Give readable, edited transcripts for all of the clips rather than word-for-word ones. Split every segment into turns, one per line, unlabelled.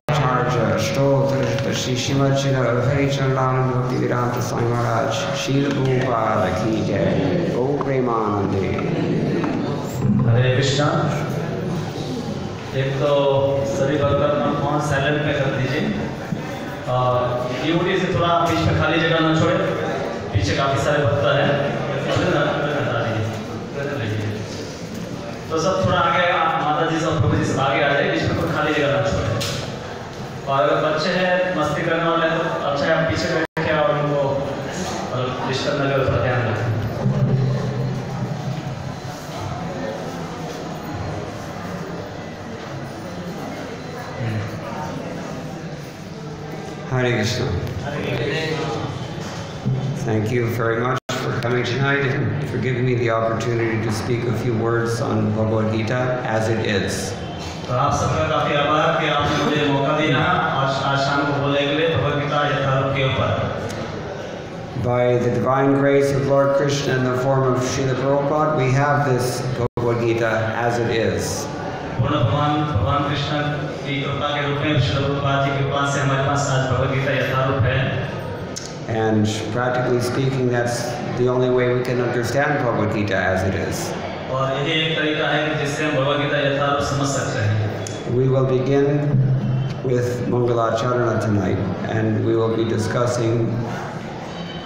Charja, Stotra, Shishimachina, Haricharan, Bhakti Vedanta Swami Maharaj, Srila Prabhupada Ki Jai, Go Premanande.
Hare Krishna. एक तो सभी भक्त अपना phone silent में कर दीजिए और ड्यूटी से थोड़ा बीच में खाली जगह ना छोड़े, पीछे काफ़ी सारे भक्त हैं, तो सब थोड़ा आगे माता जी सब प्रभु जी सब आगे आ जाए, बीच में कोई खाली जगह ना छोड़े। और अगर बच्चे हैं मस्ती करने वाले तो अच्छा है आप पीछे बैठे और उनको डिस्टर्ब न करो, थोड़ा ध्यान रखें।
Hare Krishna. Thank you very much for coming tonight and for giving me the opportunity to speak a few words on Bhagavad Gita as it is.
तो आप सबका काफी आभार कि आपने मुझे मौका दिया आज शाम को बोलने के लिए भगवद गीता यथारूप के ऊपर।
By the divine grace of Lord Krishna in the form of Srila Prabhupada, we have this Bhagavad Gita as it is.
पूर्ण भगवान कृष्ण की कृपा के रूप में श्रील प्रभुपाद जी की कृपा से हमारे पास आज भगवद गीता यथारूप है।
And practically speaking, that's the only way we can understand Bhagavad Gita as it is.
और यही एक तरीका है कि जिससे हम भगवद गीता यथारूप समझ सकते हैं।
We will begin with Mangalacharana tonight, and we will be discussing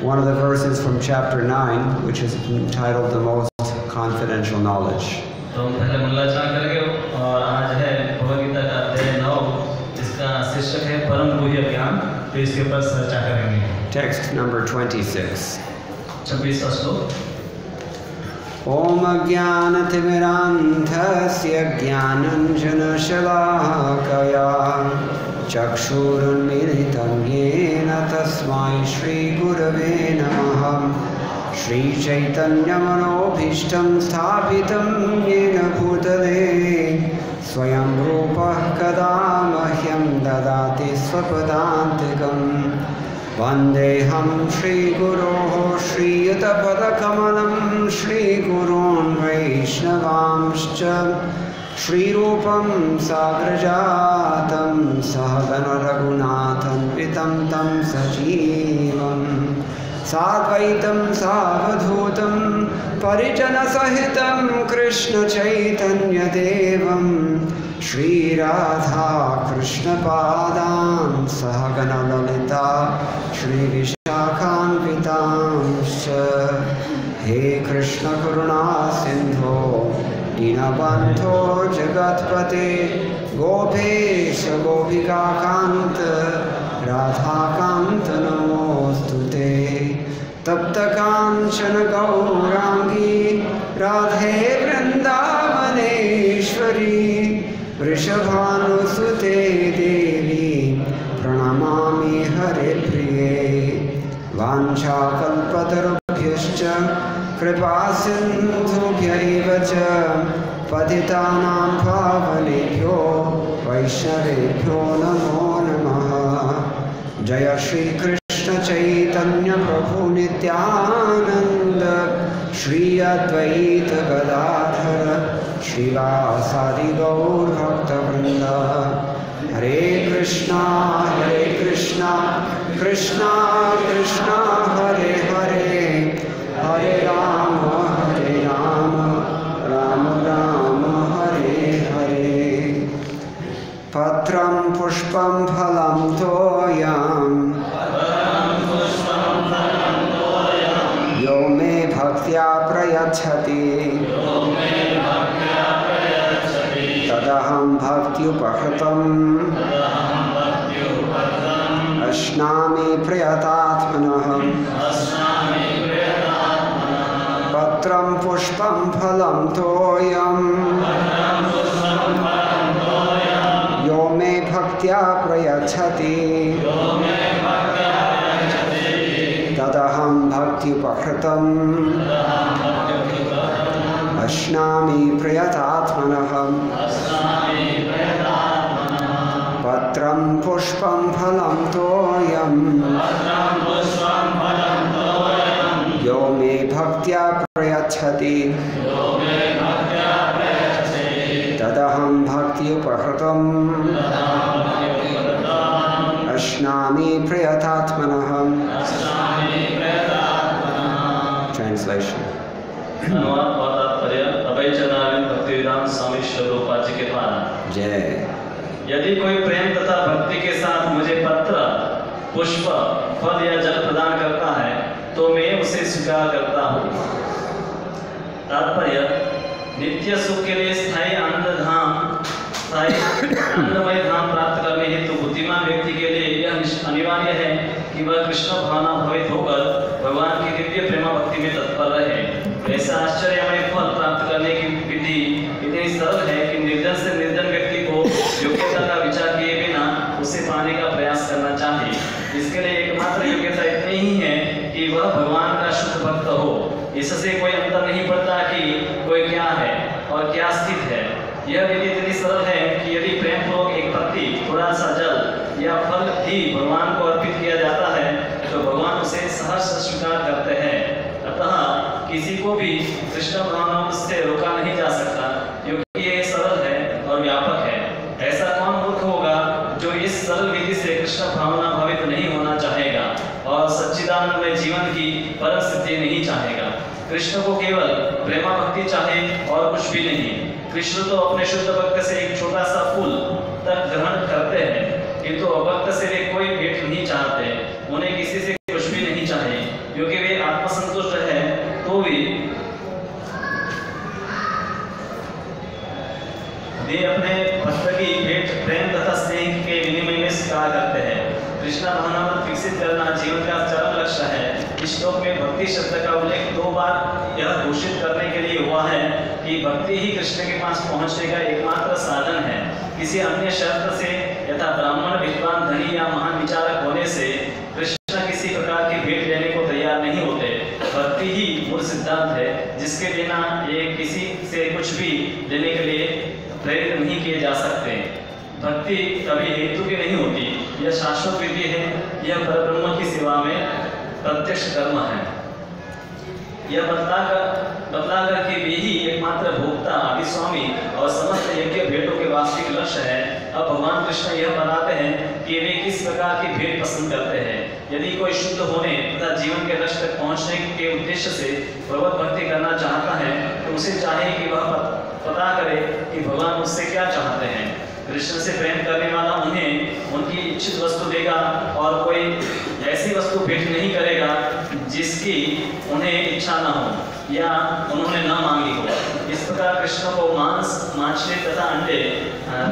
one of the verses from chapter 9, which is entitled The Most Confidential Knowledge.
तो हम पहले मंगलाचरण करेंगे और आज है भगवद गीता का अध्याय 9, जिसका शीर्षक है परम गुह्य ज्ञान, तो इसके ऊपर चर्चा करेंगे।
Text number 26.
26वां श्लोक।
Om Ajnanatimirandhasya Jnananjanashalakaya Chakshurunmilitam Yena Tasmai Shri Gurave Namaha Shri Chaitanya Manobhishtam Sthapitam Yena Bhutale Swayam Rupa Kada Mahyam Dadati Swapadantikam Vandeham Shri Guroho Shri Yutapadakamalam Shri Gurun Vaishnavamscha Shri Rupam Sagrajatam Sahagana Raghunatham Vitam Tam Sajivam Sadvaitam Savadhutam Parijana Sahitam Krishna Chaitanya Devam Shri Radha Krishna Padan Sahagana Lalita Shri Vishakhan Vitamscha He Krishna Karuna Sindho Dinabandho Jagatpate Gopesha Gopika Kanta Radha Kanta Namostute Tapta Kanchana Gaurangi Radhe Vrindavaneshwari Vrishabhanusute Devi Pranamami Hare Priye Vancha Kalpatarubhyascha Kripa Sindhubhya Evacha Patitanam Pavanebhyo Vaishnavebhyo Namo Namaha Jaya Shri Krishna Chaitanya Prabhu Nityananda Shri Advaita Gadadhara Srivasadi Gaur Bhakta Vrinda Hare Krishna Krishna Krishna Hare Hare Hare Rama Rama Rama Hare Hare Patram Pushpam Phalam Toyam Yo me bhaktya prayachati Tadaham bhaktyupahritam Ashnami prayatatmanaham Patram pushpam phalam toyam Yo me bhaktya prayachati Tadaham bhaktyupahritam Ashnami prayatatmanaham Patram pushpam phalam toyam Yo me bhaktya prayachati Tadaham bhaktya upahritam Ashnami Priyatatmanaham.
Ashnami Priyatatmanaham.
Translation.
अनुवाद और तात्पर्य अभय चरणारविंद भक्तिवेदांत स्वामी स्वरूपा जी के द्वारा।
जय।
यदि कोई प्रेम तथा भक्ति के साथ मुझे पत्र, पुष्प, फल या जल प्रदान करता है तो मैं उसे स्वीकार करता हूँ। तात्पर्य, नित्य सुख के लिए स्थायी आनंदमय धाम प्राप्त करने हेतु बुद्धिमान व्यक्ति के लिए यह अनिवार्य है कि वह कृष्ण भावना भवित होकर भगवान की दिव्य प्रेमा भक्ति में तत्पर रहे। ऐसा आश्चर्यमय फल प्राप्त करने की विधि इतनी सरल है कि निर्जन से निर्जन व्यक्ति को योग्यता का विचार किए बिना उसे पाने का प्रयास करना चाहिए। इसके लिए एकमात्र योग्यता इतनी ही है कि वह भगवान का शुद्ध भक्त हो। इससे कोई अंतर नहीं पड़ता कि कोई क्या है और क्या स्थित है। यह विधि इतनी सरल है कि यदि प्रेम पूर्वक एक पत्ती, थोड़ा सा जल या फल भी भगवान को अर्पित किया जाता है तो भगवान उसे सहर्ष स्वीकार करते हैं। अतः किसी को भी कृष्ण भावना से रोका नहीं जा सकता, क्योंकि यह सरल है और व्यापक है। ऐसा कौन मूर्ख होगा जो इस सरल विधि से कृष्ण भावना भावित नहीं होना चाहेगा और सच्चिदानंदमय जीवन की परम सिद्धि नहीं चाहेगा। कृष्ण को केवल प्रेमा भक्ति चाहे और कुछ भी नहीं। कृष्ण तो अपने शुद्ध भक्त से एक छोटा सा फूल तक ग्रहण करते हैं, किंतु अभक्त से वे कोई भेंट नहीं चाहते। उन्हें किसी से कुछ भी नहीं चाहिए, क्योंकि वे आत्मसंतुष्ट है तो भी वे अपने भक्त की भेंट प्रेम तथा स्नेह के विनिमय में स्वीकार करते हैं। कृष्ण भावना विकसित करना जीवन का चरम लक्ष्य है। इस श्लोक में भक्ति शब्द का उल्लेख 2 बार यह घोषित करने के लिए हुआ है कि भक्ति ही कृष्ण के पास पहुंचने का एकमात्र साधन है। किसी अन्य शर्त से यथा ब्राह्मण, विद्वान, धनी या महान विचारक होने से कृष्ण किसी प्रकार की भेंट देने को तैयार नहीं होते। भक्ति ही मूल सिद्धांत है, जिसके बिना ये किसी से कुछ भी देने के लिए प्रेरित नहीं किए जा सकते। भक्ति कभी हेतु की नहीं होती, यह शाश्वत विधि है। यह परब्रह्म की सेवा में प्रत्यक्ष कर्म है। यह बतलाकर कि वे ही एकमात्र भोक्ता, स्वामी और समस्त यज्ञ भेंटों के वास्तविक लक्ष्य है। अब भगवान कृष्ण यह बताते हैं कि वे किस प्रकार की भेंट पसंद करते हैं। यदि कोई शुद्ध होने तथा जीवन के लक्ष्य तक पहुंचने के उद्देश्य से भगवत भक्ति करना चाहता है तो उसे चाहे कि वह पता करे कि भगवान उससे क्या चाहते हैं। कृष्ण से प्रेम करने वाला उन्हें उनकी इच्छित वस्तु देगा और कोई ऐसी वस्तु भेंट नहीं करेगा जिसकी उन्हें इच्छा न हो या उन्होंने न मांगी हो। इस प्रकार कृष्ण को मांस, मछली तथा अंडे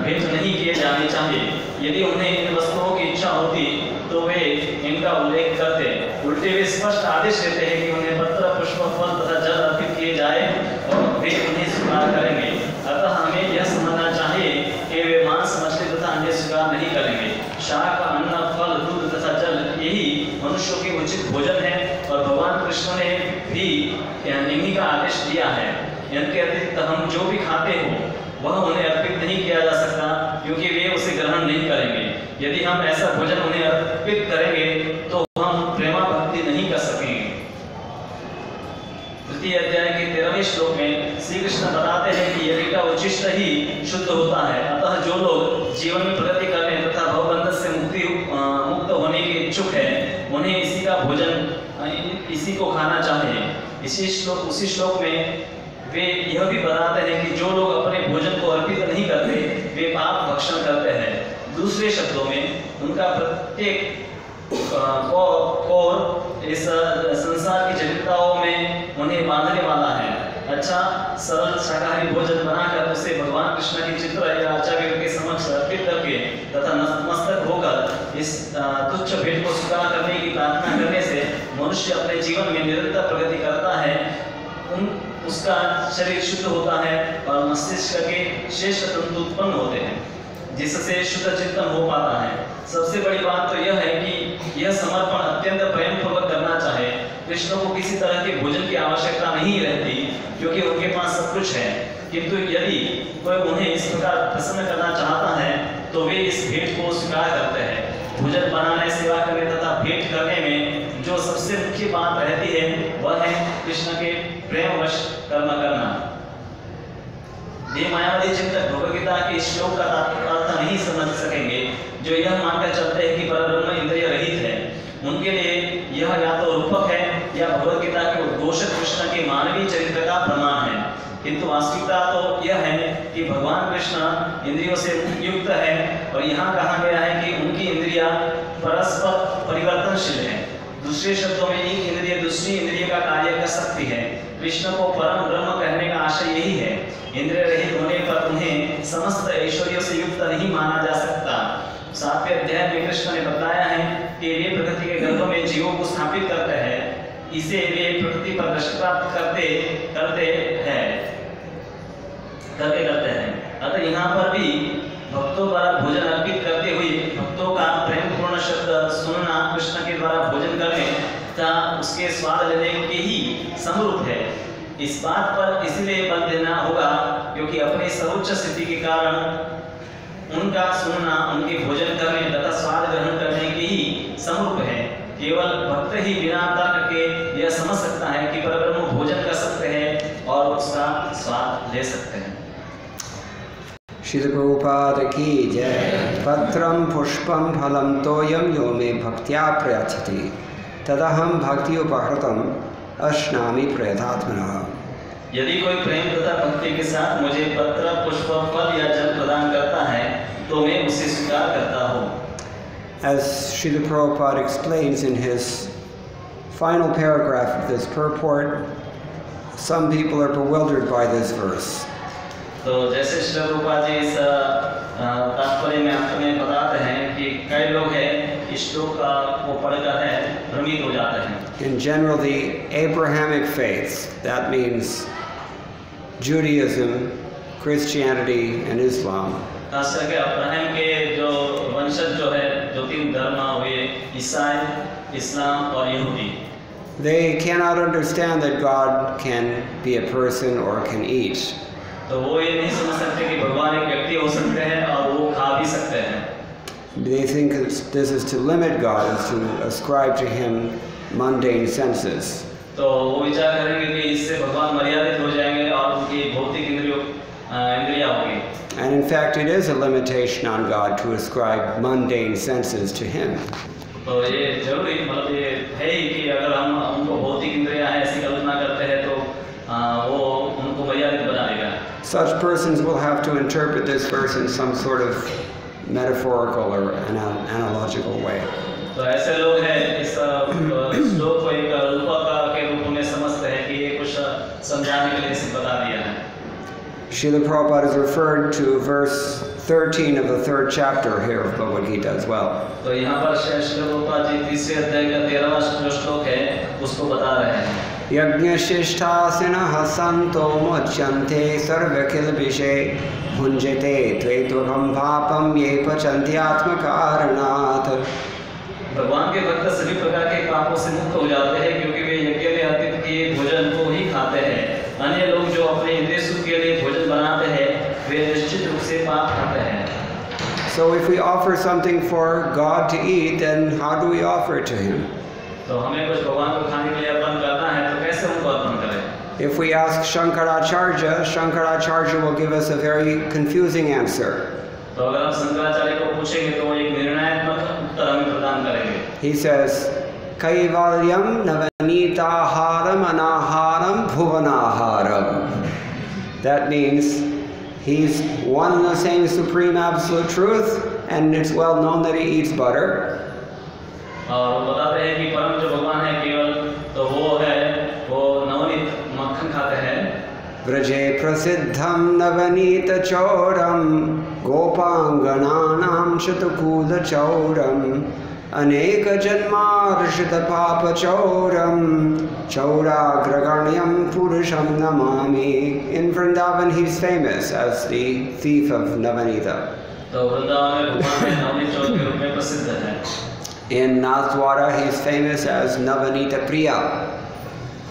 भेंट नहीं किए जाने चाहिए। यदि उन्हें इन वस्तुओं की इच्छा होती तो वे इनका उल्लेख करते। उल्टे वे स्पष्ट आदेश देते हैं कि उन्हें पत्र, पुष्प, फल तथा जल अर्पित किए जाए और वे उन्हें स्वीकार करेंगे। अतः हमें यह समझना चाहिए कि वे मांस, मछली तथा अंडे स्वीकार नहीं करेंगे। शाक, अन्न, फल, दूध तथा जल यही मनुष्यों के उचित भोजन है और भगवान कृष्ण ने भी इन्हीं का आदेश दिया है। इनके अतिरिक्त हम जो भी खाते हो वह उन्हें अर्पित नहीं किया जा सकता, क्योंकि वे उसे ग्रहण नहीं करेंगे। यदि हम ऐसा भोजन उन्हें अर्पित करेंगे तो हम प्रेमा भक्ति नहीं कर सकेंगे। तृतीय अध्याय के 13वें श्लोक में श्री कृष्ण बताते हैं कि यज्ञ का उच्छिष्ट ही शुद्ध होता है। अतः जो लोग जीवन में प्रगति करने तथा भवबंधन से मुक्त होने के इच्छुक है उन्हें इसी का भोजन, इसी को खाना चाहिए। उसी श्लोक में वे यह भी बताते हैं कि जो लोग अपने भोजन को अर्पित नहीं करते वे पाप भक्षण करते हैं। दूसरे शब्दों में उनका प्रत्येक और इस संसार की जटिलताओं में उन्हें बांधने वाला है। अच्छा सरल शाकाहारी भोजन बनाकर उसे भगवान कृष्ण की चित्र या आचार्य के समक्ष अर्पित करके तथा नतमस्तक होकर इस तुच्छ भेंट को स्वीकार करने की प्रार्थना करने से मनुष्य अपने जीवन में निरंतर प्रगति करता है। उसका शरीर शुद्ध होता है और मस्तिष्क के श्रेष्ठ तंतु उत्पन्न होते हैं, जिससे शुद्ध चिंतन हो पाता है। सबसे बड़ी बात तो यह है कि यह समर्पण अत्यंत प्रेम पूर्वक करना चाहे। कृष्ण को किसी तरह के भोजन की आवश्यकता नहीं रहती, क्योंकि उनके पास सब कुछ है। किंतु यदि कोई उन्हें इस प्रकार प्रसन्न करना चाहता है तो वे इस भेंट को स्वीकार करते हैं। भोजन बनाने, सेवा करने तथा भेंट करने में जो सबसे मुख्य बात रहती है वह है कृष्ण के प्रेमवश कर्म करना। ये मायावादी चिंतक भगवद गीता के श्लोक का अर्थ नहीं समझ सकेंगे, जो यह मानकर चलते हैं कि परब्रह्म मानवीय चरित्र का प्रमाण है, किंतु वास्तविकता तो यह है कि भगवान कृष्ण इंद्रियों से युक्त है और यहाँ कहा गया है कि उनकी इंद्रियां परस्पर परिवर्तनशील हैं। दूसरे शब्दों में एक इंद्रिय दूसरी इंद्रिय का कार्य कर सकती है। कृष्ण को परम ब्रह्म कहने का आशय यही है। इंद्रिय रहित होने पर उन्हें समस्त ऐश्वर्यों से युक्त नहीं माना जा सकता। 7वें अध्याय में कृष्ण ने बताया है कि वे प्रकृति के गर्भ में जीवों को स्थापित करते हैं, इसे वे प्रकृति पर दृष्टि प्राप्त करते हैं। अतः यहाँ पर भी भक्तों द्वारा भोजन अर्पित करते हुए भक्तों का प्रेम पूर्ण शब्द सुनना कृष्ण के द्वारा भोजन करने तथा उसके स्वाद लेने के ही समरूप है। इस बात पर इसलिए बल देना होगा क्योंकि अपनी सर्वोच्च स्थिति के कारण उनका सुनना उनके भोजन करने तथा स्वाद ग्रहण करने के ही समरूप है। केवल भक्त ही बिना तर्क के यह समझ सकता है कि परब्रह्म भोजन कर सकते हैं और उसका स्वाद ले सकते हैं।
श्रील प्रभुपाद की जय। पत्रम पुष्पम फलम तोयम यो मे भक्त्या प्रयच्छति तदहम भक्ति उपहृतम अश्नामि प्रयतात्मनः।
यदि कोई प्रेम तथा भक्ति के साथ मुझे पत्र पुष्प फल या जल प्रदान करता है तो मैं उसे स्वीकार करता हूँ।
As Srila Prabhupada explains in his final paragraph of this purport, some people are bewildered by this verse.
तो जैसे श्री प्रभुपाद जी इस तात्पर्य में हमें बताते हैं कि कई लोग हैं इस श्लोक को पढ़कर है भ्रमित हो जाते हैं।
In general, the Abrahamic faiths, that means Judaism, Christianity, and Islam.
खास करके अब्राहम के जो वंशज जो है, जो 3 धर्म हुए, ईसाई, इस्लाम और यहूदी,
they cannot understand that God can be a person or can eat.
तो वो ये नहीं समझ सकते कि भगवान एक व्यक्ति हो सकते हैं और वो खा भी सकते हैं।
They think this is to limit God, is to ascribe to Him mundane senses.
तो वो विचार करेंगे कि इससे भगवान मर्यादित हो जाएंगे और उनकी भौतिक इंद्रियां होगी।
And in fact, it is a limitation on God to ascribe mundane senses to Him.
तो ये जरूरी मतलब ये है ही कि अगर हम उनको भौतिक इंद्रियां हैं ऐसी कल्पना करते हैं तो वो उनको मर्यादित बना देगा।
Such persons will have to interpret this verse in some sort of metaphorical or analogical way.
तो ऐसे लोग हैं इस श्लोक को एक रूपक के रूप में समझते हैं कि ये कुछ समझाने के लिए इसे बता दिया है।
Srila Prabhupada is referred to verse 13 of the 3rd chapter here of Bhagavad Gita as well.
तो यहाँ पर श्री प्रभुपाद जी 3 अध्याय का 13वां श्लोक है उसको बता रहे हैं।
यज्ञशिष्टासिनः सन्तो मुच्यन्ते सर्वकिल्बिषे भुञ्जते त्वैतुकं पापं ये पचन्ति आत्मकारणात्।
भगवान के भक्त सभी प्रकार के पापों से मुक्त हो जाते हैं क्योंकि वे यज्ञ में अर्पित किए भोजन को ही खाते हैं। अन्य लोग जो अपने इंद्रिय सुख के लिए भोजन बनाते हैं वे निश्चित रूप से पाप खाते हैं।
So if we offer something for God to eat, then how do we offer it to Him?
तो हमें कुछ भगवान को खाने के लिए अर्पण करना है तो कैसे उनको अर्पण करें?
If we ask Shankaracharya, Shankaracharya will give us a very confusing answer.
तो अगर हम शंकराचार्य को पूछेंगे तो वो एक निर्णयात्मक उत्तर हमें प्रदान करेंगे।
He says, Kaivalyam navanitaharam anaharam bhuvanaharam. That means He's one and the same supreme absolute truth, and it's well known that He eats butter.
और वो बताते हैं कि परम जो भगवान है केवल तो वो नवनीत मक्खन खाते हैं।
व्रजे प्रसिद्धं नवनीत चौरम गोपांगनानां शतकूल चौरम अनेक जन्मार्षित पाप चौरम चौराग्रगण्यं पुरुषं Namami. In Vrindavan he is famous as the thief of Navanita.
तो वृंदावन में भगवान नवनीत चौर के रूप में प्रसिद्ध है।
In Nathdwara he is famous as Navanita Priya.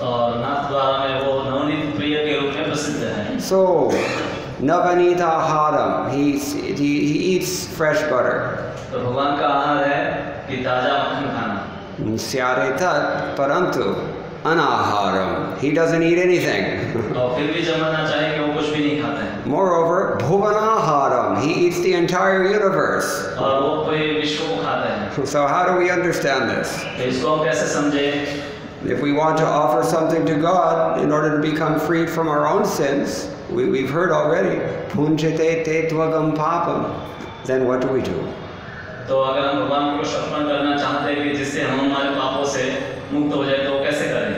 और नाथद्वारा में वो नवनीत प्रिय के रूप में प्रसिद्ध है।
So Navanita Haram, he eats fresh butter.
तो भगवान का आहार है कि ताजा मक्खन खाना।
Syare tat parantu anaharam. He doesn't eat anything.
और फिर भी जमाना चाहे कि वो कुछ भी नहीं खाते हैं।
Moreover, bhuvanaharam. He eats the entire universe.
और वो पूरे विश्व को खाते हैं।
So how do we understand this?
तो इसको हम कैसे समझे?
If we want to offer something to God in order to become freed from our own sins, we've heard already, punjate te tvagam papam, then what do?
तो अगर हम भगवान को अर्पण करना चाहते हैं कि जिससे हम हमारे पापों से मुक्त हो जाए तो कैसे करें?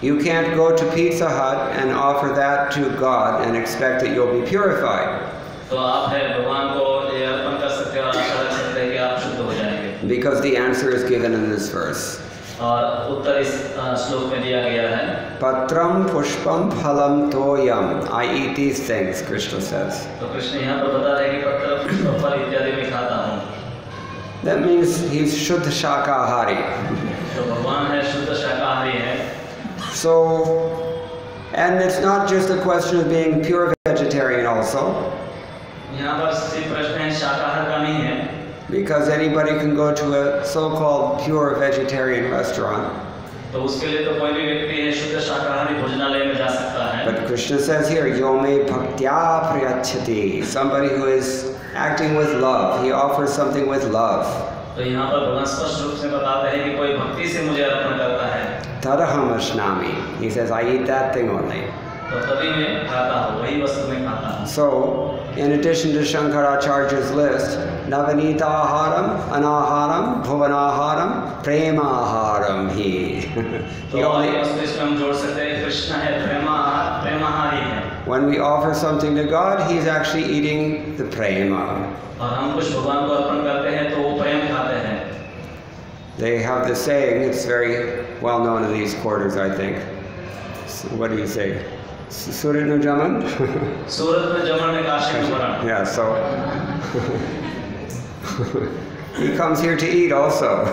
You can't go to Pizza Hut and offer that to God and expect that you'll be purified.
तो आप है भगवान को ये अर्पण कर सकते हैं और आशा रख सकते हैं कि आप शुद्ध हो जाएंगे.
Because the answer is given in this verse.
और उत्तर इस श्लोक में दिया गया है.
Patram pushpam phalam toyam. I eat these things, Krishna says.
तो कृष्ण यहाँ पर बता रहे हैं कि पत्र पुष्प फल इत्यादि मैं खाता हूँ.
That means he's Shuddha Shakahari.
तो भगवान है शुद्ध शाकाहारी है.
So, and it's not just a question of being pure vegetarian also.
यहाँ पर सिर्फ प्रश्न है शाकाहार का नहीं है.
Because anybody can go to a so-called pure vegetarian restaurant.
तो उसके लिए तो कोई भी व्यक्ति है शुद्ध शाकाहारी भोजनालय में जा सकता है.
But Krishna says here, Yome bhaktya priyachati. Somebody who is acting with love. He offers something with love.
तो यहाँ पर भगवान स्पष्ट रूप से बताते हैं कि कोई भक्ति से मुझे अर्पण करता है.
Tadaham ashnami. He says, I eat that thing only.
तो तभी मैं खाता हूँ, वही वस्तु मैं खाता हूँ.
So, in addition to Shankaracharya's list, Navanita aharam, anaharam, bhuvanaharam, premaharam he.
तो और ये वस्तु इसमें हम जोड़ सकते हैं. कृष्ण है प्रेमाहारी है.
When we offer something to God, he's actually eating the prema.
और हम कुछ भगवान को अर्पण करते हैं तो वो प्रेम खाते हैं.
They have the saying, it's very well known in these quarters, I think. So what do you say? Surat no Jaman?
Surat no Jaman ne kashi no Maran.
Yeah, so he comes here to eat also.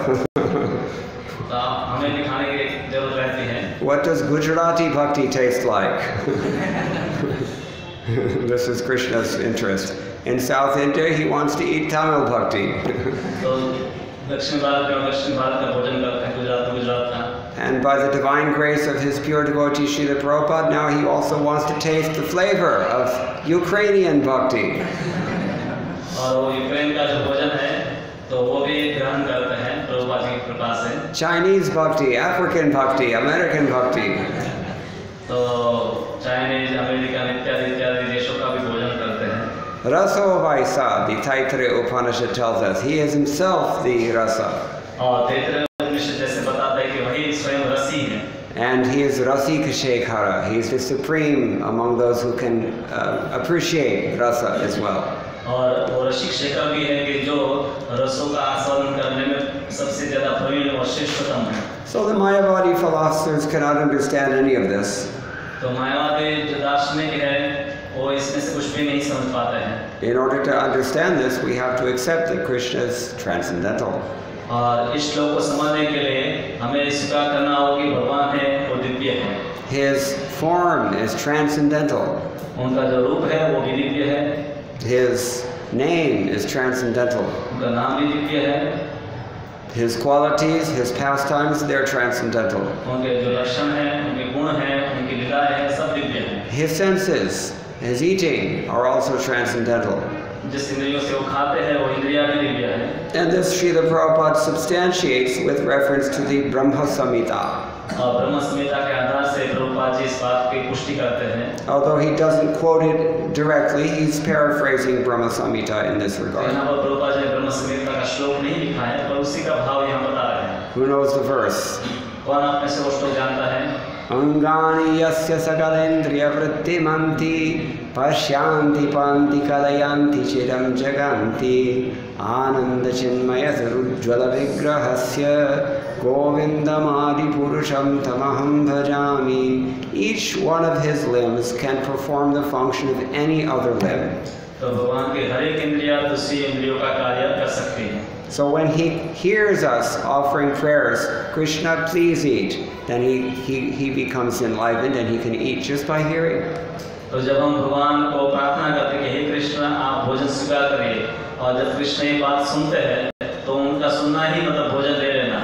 हमें भी खाने की जरूरत रहती है.
What does Gujarati bhakti taste like? This is Krishna's interest. In South India, he wants to eat Tamil bhakti.
तो दक्षिण भारत में दक्षिण भारत का भोजन करते हैं. गुजरात का.
And by the divine grace of his pure devotee Srila Prabhupada, now he also wants to taste the flavor of Ukrainian bhakti.
और वो यूक्रेन का जो भोजन है तो वो भी ग्रहण करते हैं प्रभुपाद की कृपा से.
Chinese bhakti, African bhakti, American bhakti.
तो चाइनीज, अमेरिकन इत्यादि देशों का भी भोजन करते हैं.
Raso Vaisa, the Taittiriya Upanishad tells us, he is himself the rasa.
और तैत्तिरीय उपनिषद जैसे बताता है कि वही स्वयं रसी है.
And he is Rasika Shekhara. He is the supreme among those who can appreciate rasa as well.
और वो रसिक शेखर भी है कि जो रसों का आस्वादन करने में सबसे ज़्यादा प्रवीण और श्रेष्ठतम है.
So the Mayavadi philosophers cannot understand any of this.
तो मायावादी जो दार्शनिक है वो इसमें से कुछ भी नहीं समझ पाते हैं.
In order to understand this, we have to accept that Krishna is transcendental.
और इस श्लोक को समझने के लिए हमें स्वीकार करना होगा कि भगवान है वो दिव्य है.
His form is transcendental.
उनका जो रूप है वो भी दिव्य है.
His name is transcendental.
उनका नाम भी दिव्य है.
His qualities, his pastimes, they're transcendental.
उनके जो लक्षण हैं, उनके गुण हैं, उनकी लीलाएं हैं, सब दिव्य हैं.
His senses, his eating are also transcendental.
जिस इंद्रियों से वो खाते हैं वो इंद्रियां भी दिव्य हैं.
And this Srila Prabhupada substantiates with reference to the Brahma Samhita.
और ब्रह्म संहिता के आधार से प्रभुपाद जी इस बात की पुष्टि करते हैं.
Although he doesn't quote it directly, he's paraphrasing Brahma Samhita in this regard.
यहाँ पर प्रभुपाद जी ने ब्रह्म संहिता का श्लोक नहीं लिखा है पर उसी का भाव यहाँ बता रहे हैं.
Who knows the verse?
कौन आप में से वो श्लोक जानता है?
Angani yasya sakalendriya vrittimanti pashyanti panti kalayanti chiram jaganti ananda chinmaya sarujjvala vigrahasya govindamadi purusham tamaham bhajami. Each one of his limbs can perform the function of any other limb.
तो भगवान के हर एक इंद्रिया दूसरी इंद्रियों का कार्य कर सकती है.
So when he hears us offering prayers, Krishna, please eat, then he becomes enlivened and he can eat just by hearing.
तो जब हम भगवान को प्रार्थना करते हैं कि हे कृष्ण आप भोजन स्वीकार करिए और जब कृष्ण ये बात सुनते हैं तो उनका सुनना ही मतलब भोजन ले लेना.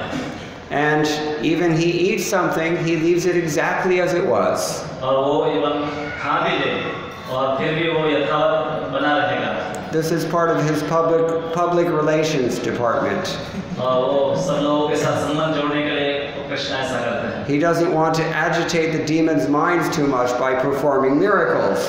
And even he eats something, he leaves it exactly as it was.
और वो एवं खा भी ले और फिर भी वो यथावत बना रहेगा.
This is part of his public relations department.
और वो सब लोगों के साथ संबंध जोड़ने के लिए कृष्ण ऐसा करते हैं।
He doesn't want to agitate the demons' minds too much by performing miracles.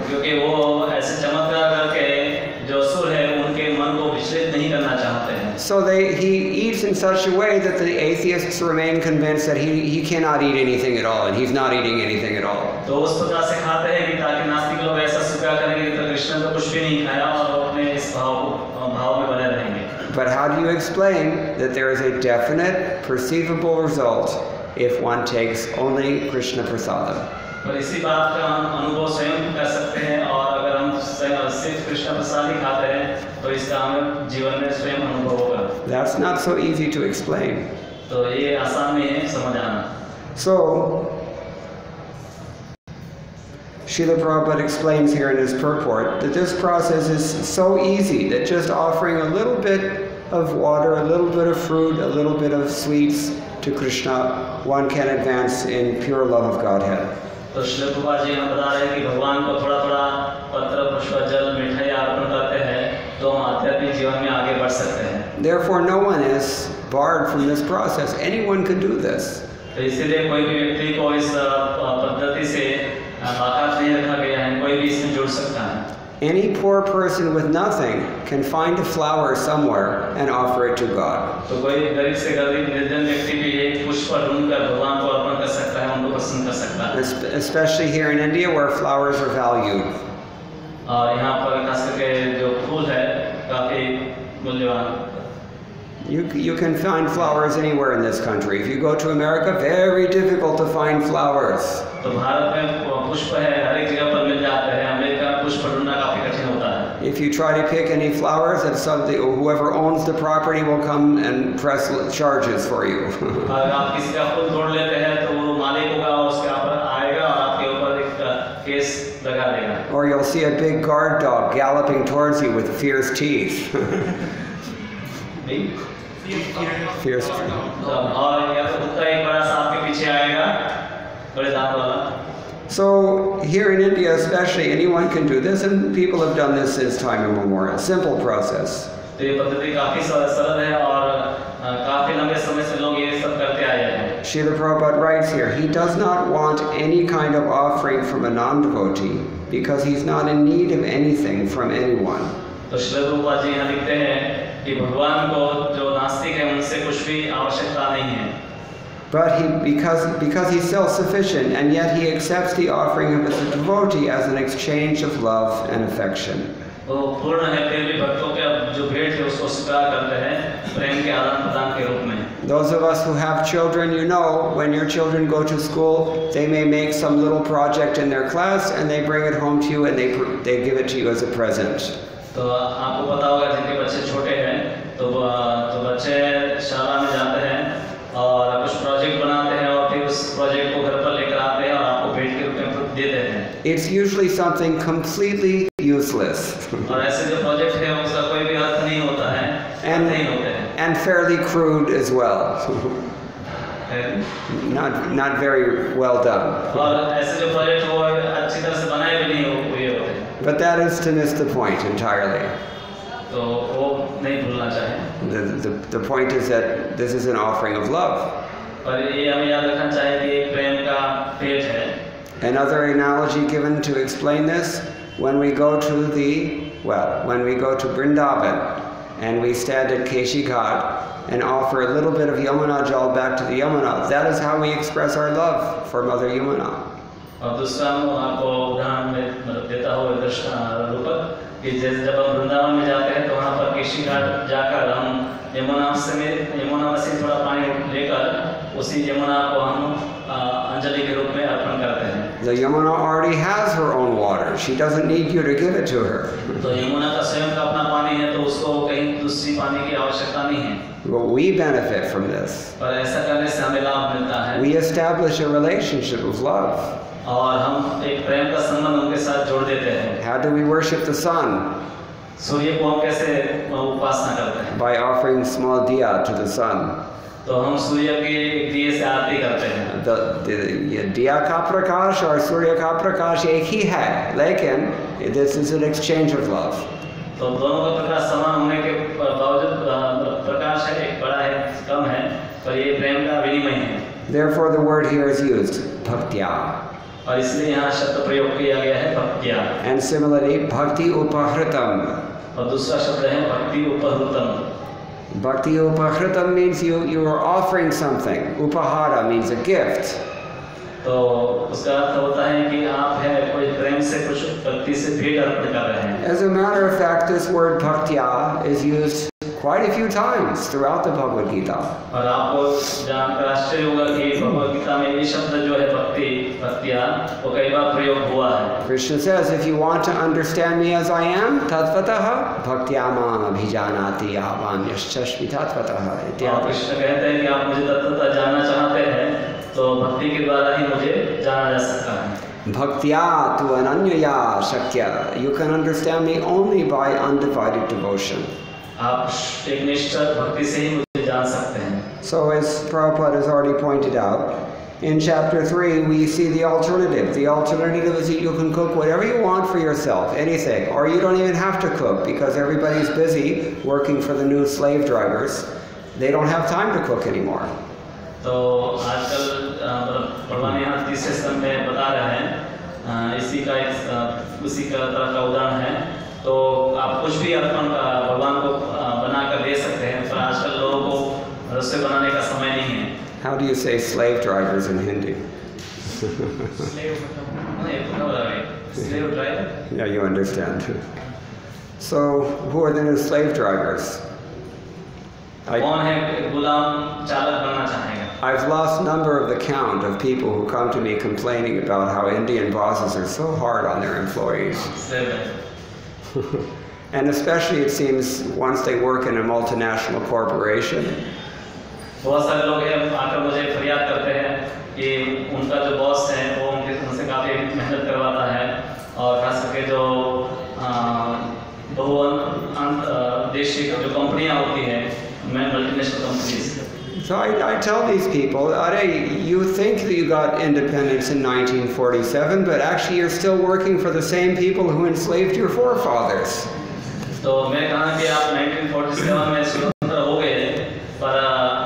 क्योंकि वो ऐसे चमत्कार करके जो असुर है उनके मन को विचलित नहीं करना चाहते हैं।
So he eats in such a way that the atheists remain convinced that he cannot eat anything at all, and he's not eating anything at all.
तो उस प्रकार से खाते हैं कि ताकि नास्तिक लोग ऐसा स्वीकार करेंगे कि कृष्ण तो कुछ भी नहीं खाया और वो अपने इस भाव में बने रहेंगे।
But how do you explain that there is a definite, perceivable result if one takes only Krishna prasadam?
और इसी बात का हम अनुभव स्वयं कर सकते हैं, और अगर हम सिर्फ कृष्ण प्रसाद ही खाते हैं तो इसका हमें जीवन में स्वयं अनुभव होगा।
That's not so easy to explain.
तो ये आसान नहीं है समझ आना।
So, Srila Prabhupada explains here in his purport that this process is so easy that just offering a little bit of water, a little bit of fruit, a little bit of sweets to Krishna, one can advance in pure love of Godhead.
तो श्री प्रभुपाद जी हम बता रहे हैं कि भगवान को थोड़ा थोड़ा पत्र, पुष्प, जल, मिठाई अर्पण करते हैं तो हम आध्यात्मिक जीवन में आगे बढ़ सकते हैं।
Therefore, no one is barred from this process. Anyone can do this.
तो इसीलिए कोई भी व्यक्ति को इस पद्धति से बाकात नहीं रखा गया है, कोई भी इसमें जुड़ सकता है।
Any poor person with nothing can find a flower somewhere and offer it to God.
तो कोई गरीब से गरीब निर्धन व्यक्ति भी एक पुष्प ढूंढकर भगवान को अर्पण कर सकता है, उनको पसंद कर सकता है।
Especially here in India where flowers are valued.
और यहाँ पर खास करके जो फूल है काफी मूल्यवान।
You can find flowers anywhere in this country. If you go to America, very difficult to find flowers.
तो भारत में पुष्प है, हर एक जगह पर मिल जाते हैं। अमेरिका में पुष्प ढूंढना काफी कठिन होता है।
If you try to pick any flowers, whoever owns the property will come and press charges for you.
अगर आप किसी का फूल तोड़ लेते हैं तो वो मालिक होगा, उसके ऊपर आएगा और आपके ऊपर एक केस लगा देगा।
Or you'll see a big guard dog galloping towards you with fierce teeth. Fierce.
और या तो कुत्ता एक बड़ा सा आपके पीछे आएगा, बड़े दांत वाला।
So here in India especially, anyone can do this, and people have done this since time immemorial. Simple process.
तो ये पद्धति काफी सरल है और काफी लंबे समय से लोग ये सब करते आए हैं।
Srila Prabhupada writes here, he does not want any kind of offering from a non-devotee because he's not in need of anything from anyone.
तो श्री प्रभुपाद जी यहाँ लिखते हैं कि भगवान को जो नास्तिक है उनसे कुछ भी आवश्यकता नहीं है।
But because he's self-sufficient, and yet he accepts the offering of a devotee as an exchange of love and affection.
वो पूर्ण है, फिर भी भक्तों के जो भेंट है उसको स्वीकार करते हैं प्रेम के आदान प्रदान के रूप में।
Those of us who have children, you know, when your children go to school, they may make some little project in their class and they bring it home to you and they give it to you as a present.
तो आपको पता होगा जिनके बच्चे छोटे हैं तो बच्चे शाला में जाते हैं और कुछ प्रोजेक्ट बनाते हैं और फिर उस प्रोजेक्ट को घर पर लेकर आते हैं और आपको भेंट के रूप में देते हैं।
It's usually something completely useless.
और ऐसे जो प्रोजेक्ट है उसका कोई भी अर्थ नहीं होता है, नहीं होते हैं।
And fairly crude as well. Not very well done.
और ऐसे जो प्रोजेक्ट वो अच्छी तरह से बनाए भी नहीं हुए होते।
But that is to miss the point entirely.
तो वो नहीं भूलना चाहिए।
The point is that this is an offering of love.
पर ये हमें याद रखना चाहिए कि एक प्रेम का भेंट है।
Another analogy given to explain this, when we go to Vrindavan and we stand at Keshi Ghat and offer a little bit of Yamuna jal back to the Yamuna, that is how we express our love for Mother Yamuna.
और दूसरा आपको उदाहरण देता हुआ रूपक कि जैसे जब हम वृंदावन में जाते हैं तो वहाँ पर केशी घाट जाकर हम यमुना में से थोड़ा पानी लेकर उसी यमुना को हम अंजलि के रूप में अर्पण करते हैं।
The Yamuna already has her own water. She doesn't need you to give it to her.
तो यमुना का स्वयं का अपना पानी है तो उसको कहीं दूसरी पानी की आवश्यकता नहीं है।
But we benefit from this.
पर ऐसा करने से हमें लाभ मिलता है।
We establish a relationship of love.
और हम एक प्रेम का संबंध उनके साथ जोड़ देते हैं।
How do we worship the sun?
सूर्य को हम कैसे उपासना करते हैं?
By offering small diya to the sun.
तो हम सूर्य के दिए से आरती करते हैं।
The diya ka prakash और सूर्य का प्रकाश एक ही है, लेकिन this is an exchange of love.
तो दोनों का प्रकाश समान होने के बावजूद प्रकाश है, एक बड़ा है, कम है, पर ये प्रेम का विनिमय है।
Therefore, the word here is used, bhaktya.
और इसलिए यहाँ शब्द प्रयोग किया गया है भक्त्या।
And similarly, bhakti upahritam.
और दूसरा शब्द है भक्ति उपहृतम।
Bhakti upahritam means you are offering something. Upahara means a gift.
तो उसका अर्थ होता है कि आप है कोई प्रेम से कुछ भक्ति से भेंट अर्पण कर रहे हैं।
As a matter of fact, this word bhaktya is used quite a few times throughout the Bhagavad Gita.
और आपको जानकर आश्चर्य होगा कि भगवद गीता में ये शब्द जो है भक्ति भक्तिया वो कई बार प्रयोग हुआ है।
Krishna says, if you want to understand me as I am, tattvataha bhaktya mam abhijanati avanyashchashmi tattvataha इत्यादि।
कृष्ण कहते हैं कि आप मुझे तत्वतः जानना चाहते हैं तो भक्ति के द्वारा ही मुझे जाना जा सकता है।
Bhaktya tu ananyaya shakya. You can understand me only by undivided devotion.
आप एक निष्ठ भक्ति से ही मुझे जान सकते हैं।
So as Prabhupada has already pointed out, in chapter 3 we see the alternative. The alternative is that you can cook whatever you want for yourself, anything, or you don't even have to cook because everybody's busy working for the new slave drivers. They don't have time to cook anymore.
तो आजकल भगवान यहाँ तीसरे स्तंभ में बता रहे हैं उसी का तरह का उदाहरण है। तो आप कुछ भी अर्पण भगवान को बनाकर दे सकते हैं, पर आजकल लोगों को रसोई बनाने का समय नहीं है।
How do you say slave drivers in Hindi?
Slave driver?
Yeah, you understand. So, who are the new slave drivers?
कौन है गुलाम चालक बनना चाहेगा?
I've lost number of the count of people who come to me complaining about how Indian bosses are so hard on their employees. And especially it seems once they work in a multinational corporation.
बहुत सारे लोग हैं आकर मुझे फरियाद करते हैं कि उनका जो बॉस है वो उनसे काफ़ी मेहनत करवाता है और खास करके जो बहुदेशीय जो कंपनियां होती हैं multinational companies.
So I tell these people, Are, you think that you got independence in 1947, but actually you're still working for the same people who enslaved your forefathers.
तो मैं कहा कि आप 1947 में स्वतंत्र हो गए, पर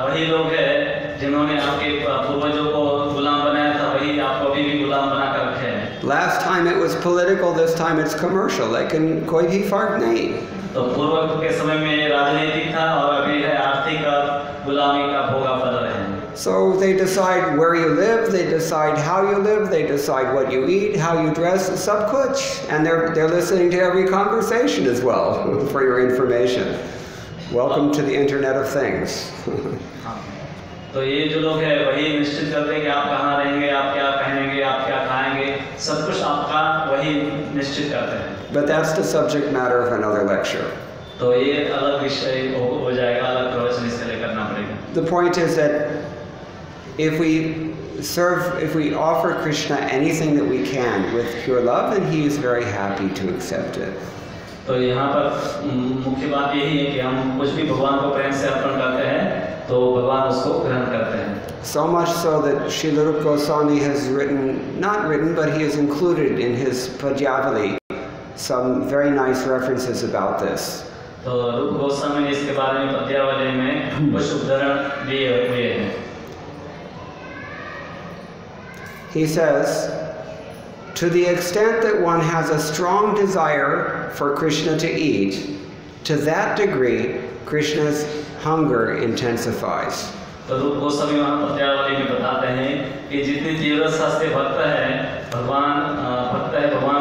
वही लोग हैं जिन्होंने आपके पूर्वजों को गुलाम बनाया था, वही आपको अभी भी गुलाम बना कर रखे हैं।
Last time it was political, this time it's commercial. लेकिन कोई भी फर्क नहीं।
तो पूर्व के समय में राजनीतिक था और अभी है आर्थिक गुलामी का भोगा पड़ रहे हैं।
So they decide where you live, they decide how you live, they decide what you eat, how you dress, sab kuch, and they're listening to every conversation as well for your information. Welcome to the Internet of Things.
तो ये जो लोग हैं वही निश्चित करते हैं कि आप कहाँ रहेंगे, आप क्या पहनेंगे, आप क्या खाएंगे, सब कुछ आपका वही निश्चित करते हैं।
But that's the subject matter of another lecture.
तो ये अलग विषय हो जाएगा, अलग प्रवचन इसके लिए करना पड़ेगा।
The point is that if we offer Krishna anything that we can with pure love, then he is very happy to accept it.
तो यहाँ पर मुख्य बात यही है कि हम कुछ भी भगवान को प्रेम से अर्पण करते हैं तो भगवान उसको ग्रहण करते हैं।
So much so that Srila Rupa Goswami has but he has included in his Padyavali some very nice references about this.
तो रूप गोस्वामी ने इसके बारे में पद्यावली में कुछ उदाहरण दिए हुए हैं।
He says, to the extent that one has a strong desire for Krishna to eat, to that degree, Krishna's hunger intensifies.
तो रूप गोस्वामी वहाँ पद्यावली में बताते हैं कि जितनी तीव्रता से भगवान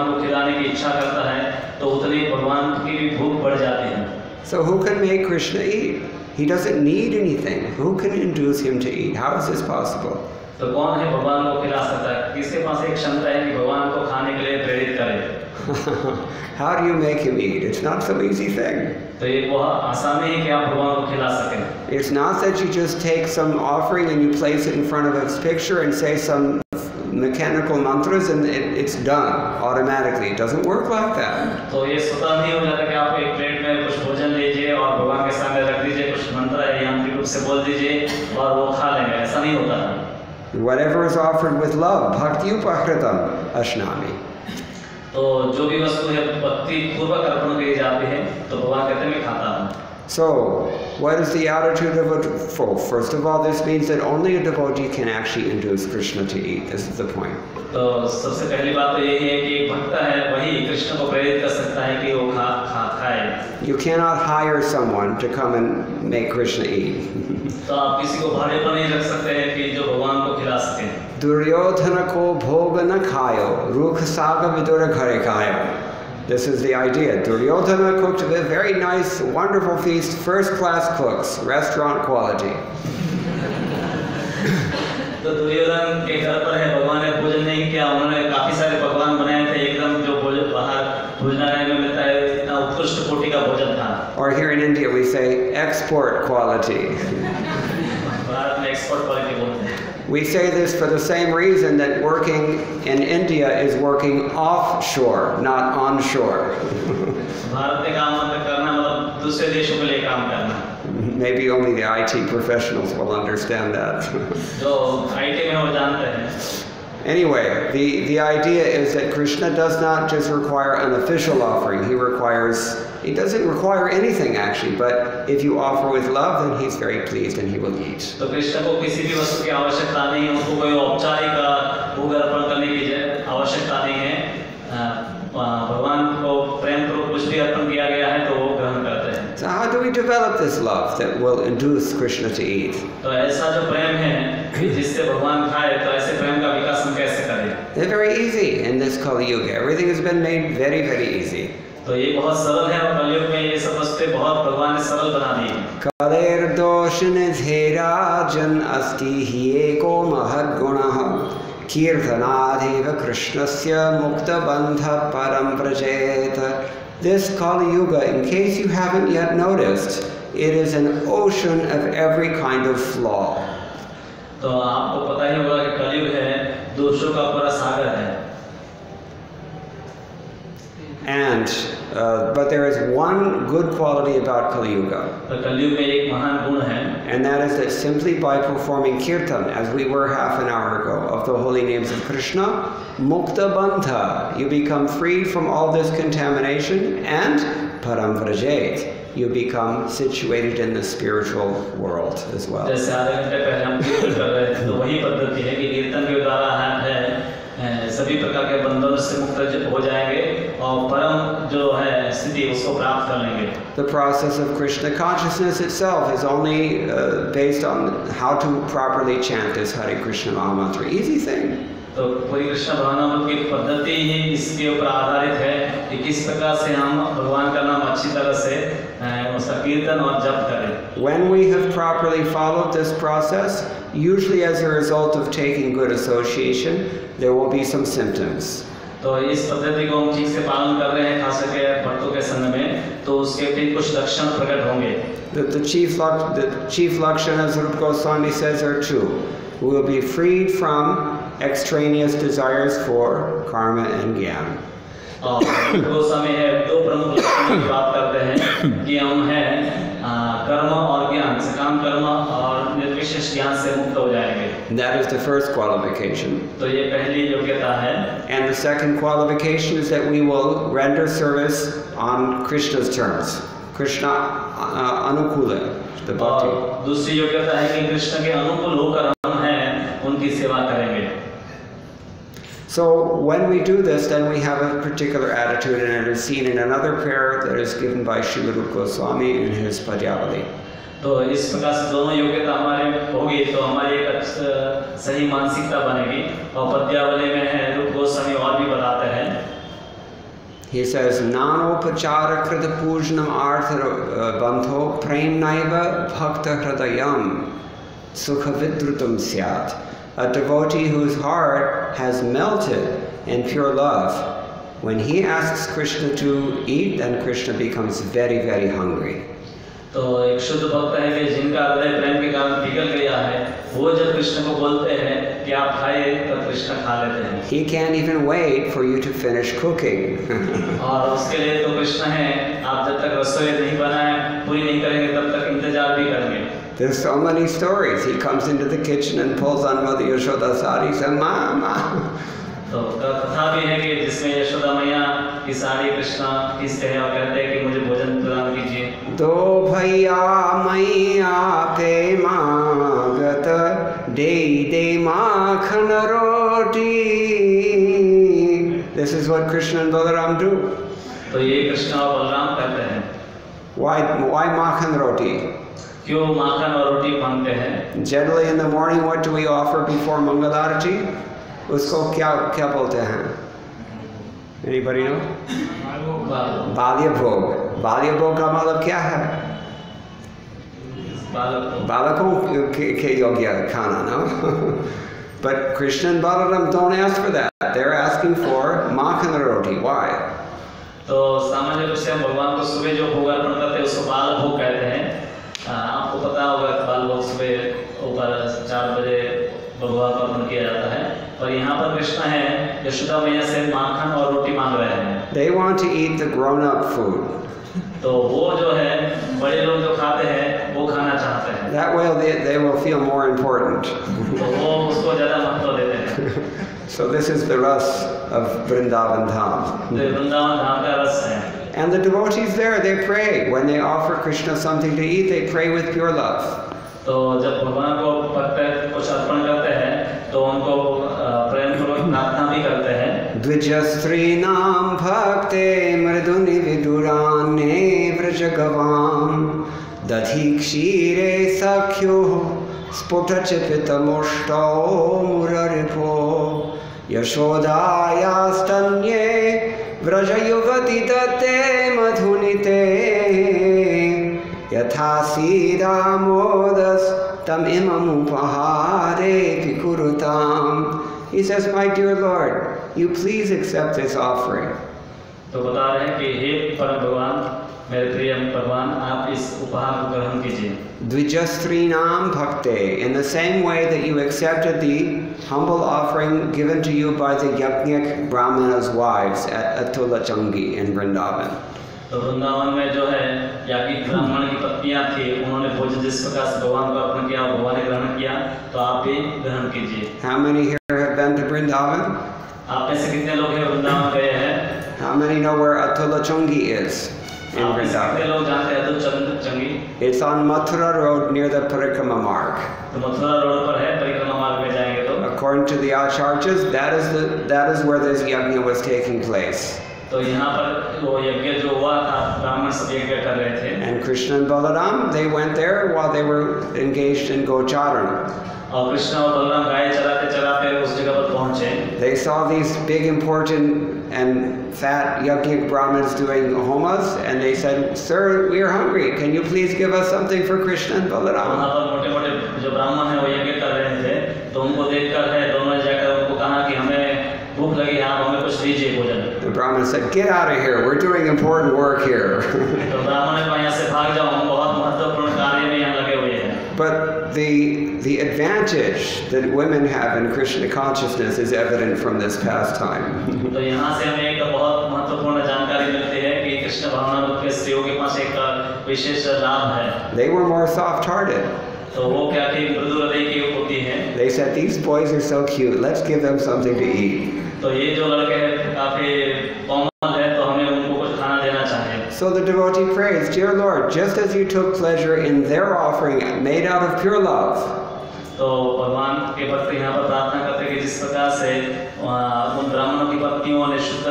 को खिलाने की इच्छा करता है तो उतनी भगवान की भी भूख बढ़ जाती है।
So who can make Krishna eat? He doesn't need anything. Who can induce him to eat? How is this possible?
तो कौन है भगवान को खिला सकता है? किसके पास एक क्षमता है कि भगवान को खाने के लिए प्रेरित करे?
How do you make him eat? It's not so easy thing.
तो ये बहुत आसान नहीं है कि आप भगवान को खिला सकें।
It's not that you just take some offering and you place it in front of his picture and say some mechanical mantras and it's done automatically. It doesn't work like that.
तो ये स्वतः नहीं हो जाता कि आप एक plate में कुछ भोजन लीजिए और भगवान के सामने रख दीजिए, कुछ मंत्र है यांत्रिक रूप से बोल दीजिए और वो खा लेंगे, ऐसा नहीं होता।
Whatever is offered with love, bhakti upahritam ashnami.
तो जो भी वस्तु है भक्ति पूर्वक अर्पण की जाती है तो भगवान कहते हैं मैं खाता हूँ।
So, what is the attitude of a devotee? First of all, this means that only a devotee can actually induce Krishna to eat. This is the point.
तो सबसे पहली बात तो यही है कि भक्त है वही कृष्ण को प्रेरित कर सकता है कि वो खाए.
You cannot hire someone to come and make Krishna eat.
तो आप किसी को भाड़े पर नहीं रख सकते हैं कि जो भगवान को खिला सके.
Duryodhana ko bhoga na khayo, rukh saga vidura ghare khayo. This is the idea. Duryodhana cooked a very nice, wonderful feast, first-class cooks, restaurant quality.
तो दुर्योधन के घर पर है भगवान ने भोजन नहीं किया. उन्होंने काफी सारे पकवान बनाए थे, एकदम जो भोजन बाहर भोजनालय में मिलता है इतना उत्कृष्ट कोटि का भोजन था.
Or here in India we say export quality.
Bharat में एक्सपोर्ट क्वालिटी बोलते हैं.
We say this for the same reason that working in India is working offshore, not onshore.
Bharat में काम करना मतलब दूसरे देशों के लिए काम करना.
Maybe only the IT professionals will understand that.
जो IT में वो जानते हैं.
Anyway, the idea is that Krishna does not just require an official offering. He doesn't require anything actually, but if you offer with love, then he's very pleased and he will eat.
तो कृष्ण को किसी भी वस्तु की आवश्यकता नहीं है, उनको कोई औपचारिक भोग अर्पण करने की आवश्यकता नहीं है. भगवान को प्रेम पूर्वक कुछ भी अर्पण किया गया है तो वो ग्रहण करते हैं.
So how do we develop this love that will induce Krishna to eat?
तो ऐसा जो प्रेम है जिससे भगवान खाए, तो ऐसे प्रेम का विकास हम कैसे करें?
They're very easy in this Kali Yuga. Everything has been made very, very easy.
तो ये बहुत सरल है और कलयुग में ये सब वस्तुएं बहुत भगवान ने सरल बना दी है.
Kaler doshinidhirajan asti hi eko mahad gunah kirtanadhiva krishnasya mukta bandha param prajet. This Kali Yuga, in case you haven't yet noticed, it is an ocean of every kind of flaw.
तो आपको पता ही होगा कि कलयुग है दोषों का पूरा सागर है.
And but there is one good quality about Kali Yuga.
तो कलयुग में एक महान गुण है.
And that is that simply by performing kirtan, as we were half an hour ago, of the holy names of Krishna, mukta bandha, you become freed from all this contamination, and param vrajet, you become situated in the spiritual world as well.
जैसे आधे घंटे पहले हम कीर्तन कर रहे थे, तो वही पद्धति है कि कीर्तन के द्वारा है सभी प्रकार के बंधनों से मुक्त हो जाएंगे और परम जो है स्थिति उसको प्राप्त कर लेंगे.
The process of Krishna consciousness itself is only based on how to properly chant this Hare Krishna Maha Mantra. Easy thing.
तो पूरी कृष्ण भावनामृत की पद्धति ही इसके ऊपर आधारित है कि किस प्रकार से हम भगवान का नाम अच्छी तरह से उसका कीर्तन और जप करें.
When we have properly followed this process, usually as a result of taking good association, there will be some symptoms.
तो इस पद्धति को हम ठीक से पालन कर रहे हैं खास करके भक्तों के संग में, तो उसके भी कुछ लक्षण प्रकट होंगे.
The chief lakshanas Rupa Goswami says are two. We will be freed from extraneous desires for karma and jnana.
Goswami है दो प्रमुख लक्षणों की बात करते हैं कि हम हैं कर्म और ज्ञान से, काम कर्म और निर्विशेष ज्ञान से मुक्त हो जाएंगे.
That is the first qualification.
तो ये पहली योग्यता है.
And the second qualification is that we will render service on Krishna's terms. Krishna anukula, the bhakti.
और दूसरी योग्यता है कि कृष्ण के अनुकूल होकर हम हैं उनकी सेवा करेंगे.
So when we do this, then we have a particular attitude, and it is seen in another prayer that is given by Srila Rupa Goswami in his Padyavali.
तो इस प्रकार से दोनों योग्यता हमारे होगी तो हमारी एक सही मानसिकता बनेगी. और पद्यावली में है रूप गोस्वामी और भी बताते हैं.
He says, Nanopachara krita pujanam artha bandho premnaiva bhakta hridayam sukha vidrutam syat. A devotee whose heart has melted in pure love, when he asks Krishna to eat, then Krishna becomes very, very hungry.
तो एक शुद्ध भक्त है कि जिनका हृदय प्रेम के कारण पिघल गया है, वो जब कृष्ण को बोलते हैं कि आप खाइए तो कृष्ण खा लेते हैं.
He can't even wait for you to finish cooking.
और उसके लिए तो कृष्ण है, आप जब तक रसोई नहीं बनाए पूरी नहीं करेंगे तब तक इंतजार भी करेंगे.
There's so many stories. He comes into the kitchen and pulls on Mother Yashoda's sari. He says, "Mama,
तो कथा भी है कि जिसमें यशोदा मैया की साड़ी कृष्णा खींचते हैं और कहते हैं कि मुझे भोजन प्रदान कीजिए।
दो भैया मैया पे मांगत दे माखन रोटी। This is what Krishna and Balaram do.
तो ये कृष्ण और बलराम करते हैं।
Why makhan roti?
क्यों माखन और रोटी मांगते हैं?
Generally in the morning, what do we offer before Mangalarati? उसको क्या बोलते हैं? Anybody know? बाल्य भोग। बाल्य भोग का मतलब क्या है? बालकों के योग्य खाना, no? But Krishna and Balaram don't ask for that. They're asking for makhan roti. Why?
तो सामान्य रूप से हम भगवान को सुबह जो भोग अर्पण करते हैं उसको बाल भोग कहते हैं। आपको पता होगा बाल भोग सुबह ऊपर 4 बजे भगवान को अर्पण किया जाता है। पर यहाँ पर कृष्ण है यशोदा मैया से माखन और रोटी मांग रहे हैं।
They want to eat the grown-up food.
तो वो जो है बड़े लोग जो खाते हैं वो खाना चाहते हैं।
That way they will feel more important.
तो वो उसको ज़्यादा महत्व देते हैं।
So this is the ras of Vrindavan Dham.
तो वृंदावन धाम का रस है।
And the devotees there, they pray. When they offer Krishna something to eat, they pray with pure love.
तो जब भगवान को भक्त कुछ अर्पण करते हैं तो उनको प्रेम पूर्वक प्रार्थना भी करते हैं।
द्विजस्त्रीणां भक्ते मृदुनि विदुरान्ने व्रजगवां दधि क्षीरे सख्यो स्फुटचिपितमुष्टौ मुररिपो यशोदायास्तन्ये व्रजयुवति दत्ते मधुनिते यथा सीदामोदस tam imam upahare pikurutam. He says, my dear Lord, you please accept this offering.
तो बता रहे हैं कि हे परम भगवान मेरे प्रिय भगवान आप इस उपहार को ग्रहण कीजिए।
Dvijastrinam bhakte, in the same way that you accepted the humble offering given to you by the Yajnik Brahmana's wives at Atula Changi in Vrindavan.
तो वृंदावन में जो है याज्ञिक ब्राह्मण की पत्नियां थी उन्होंने भोजन जिस प्रकार से भगवान को अर्पण किया और भगवान ने ग्रहण किया तो आप भी ग्रहण कीजिए।
How many here have been to Vrindavan?
आप में से कितने लोग हैं वृंदावन गए हैं?
How many know where Atula Changi is in Vrindavan?
कितने लोग जानते हैं अतुल चंगी?
It's on Mathura Road near the Parikrama Marg.
तो मथुरा रोड पर है, परिक्रमा मार्ग में जाएंगे तो
According to the Acharyas, that is where this yajna was taking place.
तो यहाँ पर वो यज्ञ जो हुआ था ब्राह्मण सब यज्ञ कर रहे थे।
And Krishna and Balaram, they went there while they were engaged in Gocharana.
और कृष्ण और बलराम गाय चराते चराते उस जगह पर पहुँचे।
They saw these big, important and fat yajnik Brahmins doing homas, and they said, "Sir, we are hungry. Can you please give us something for Krishna and Balaram?"
वहाँ पर मोटे-मोटे जो ब्राह्मण हैं वो यज्ञ कर रहे थे, तो उनको देखकर है दोनों ने जाकर उनको कहा कि हमें भूख लगी है, आप हमें कुछ दीजिए भोजन।
The Brahmin said, "Get out of here. We're doing important work here."
तो ब्राह्मण ने कहा यहाँ से भाग जाओ, हम बहुत महत्वपूर्ण कार्य में यहाँ लगे हुए हैं।
But the advantage that women have in Krishna consciousness is evident from this pastime.
तो यहाँ से हमें एक बहुत महत्वपूर्ण जानकारी मिलती है कि कृष्ण भावना रूप में स्त्रियों के पास एक विशेष लाभ है।
They were more soft-hearted.
तो वो क्या थी मृदु हृदय की होती है।
They said, "These boys are so cute. Let's give them something to eat."
तो ये जो लड़के हैं काफी कोमल है, तो हमें उनको कुछ खाना देना चाहिए।
So the devotee prays, "Dear Lord, just as you took pleasure in their offering made out of pure love."
तो भगवान के भक्त यहाँ पर प्रार्थना करते हैं कि जिस प्रकार से उन ब्राह्मणों की पत्नियों ने शुद्ध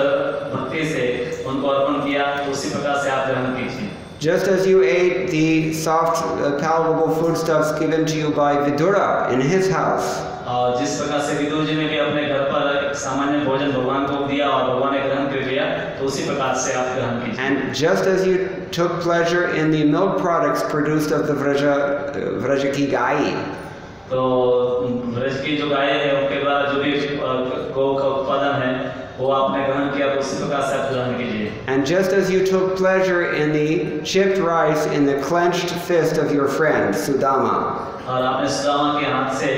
भक्ति से उनको अर्पण किया, तो उसी प्रकार से आप ग्रहण कीजिए।
Just as you ate the soft, palatable foodstuffs given to you by Vidura in his house.
और जिस प्रकार से विदुर जी ने भी अपने घर पर सामान्य भोजन भगवान को दिया और भगवान ने ग्रहण कर लिया, तो उसी प्रकार से आप ग्रहण कीजिए।
And just as you took pleasure in the milk products produced of the Vraja ki gai.
तो व्रज की जो गाय है उनके द्वारा जो भी गौ का उत्पादन है वो आपने ग्रहण किया, तो उसी प्रकार से आप ग्रहण कीजिए।
And just as you took pleasure in the chipped rice in the clenched fist of your friend Sudama.
और आपने सुदामा के हाथ से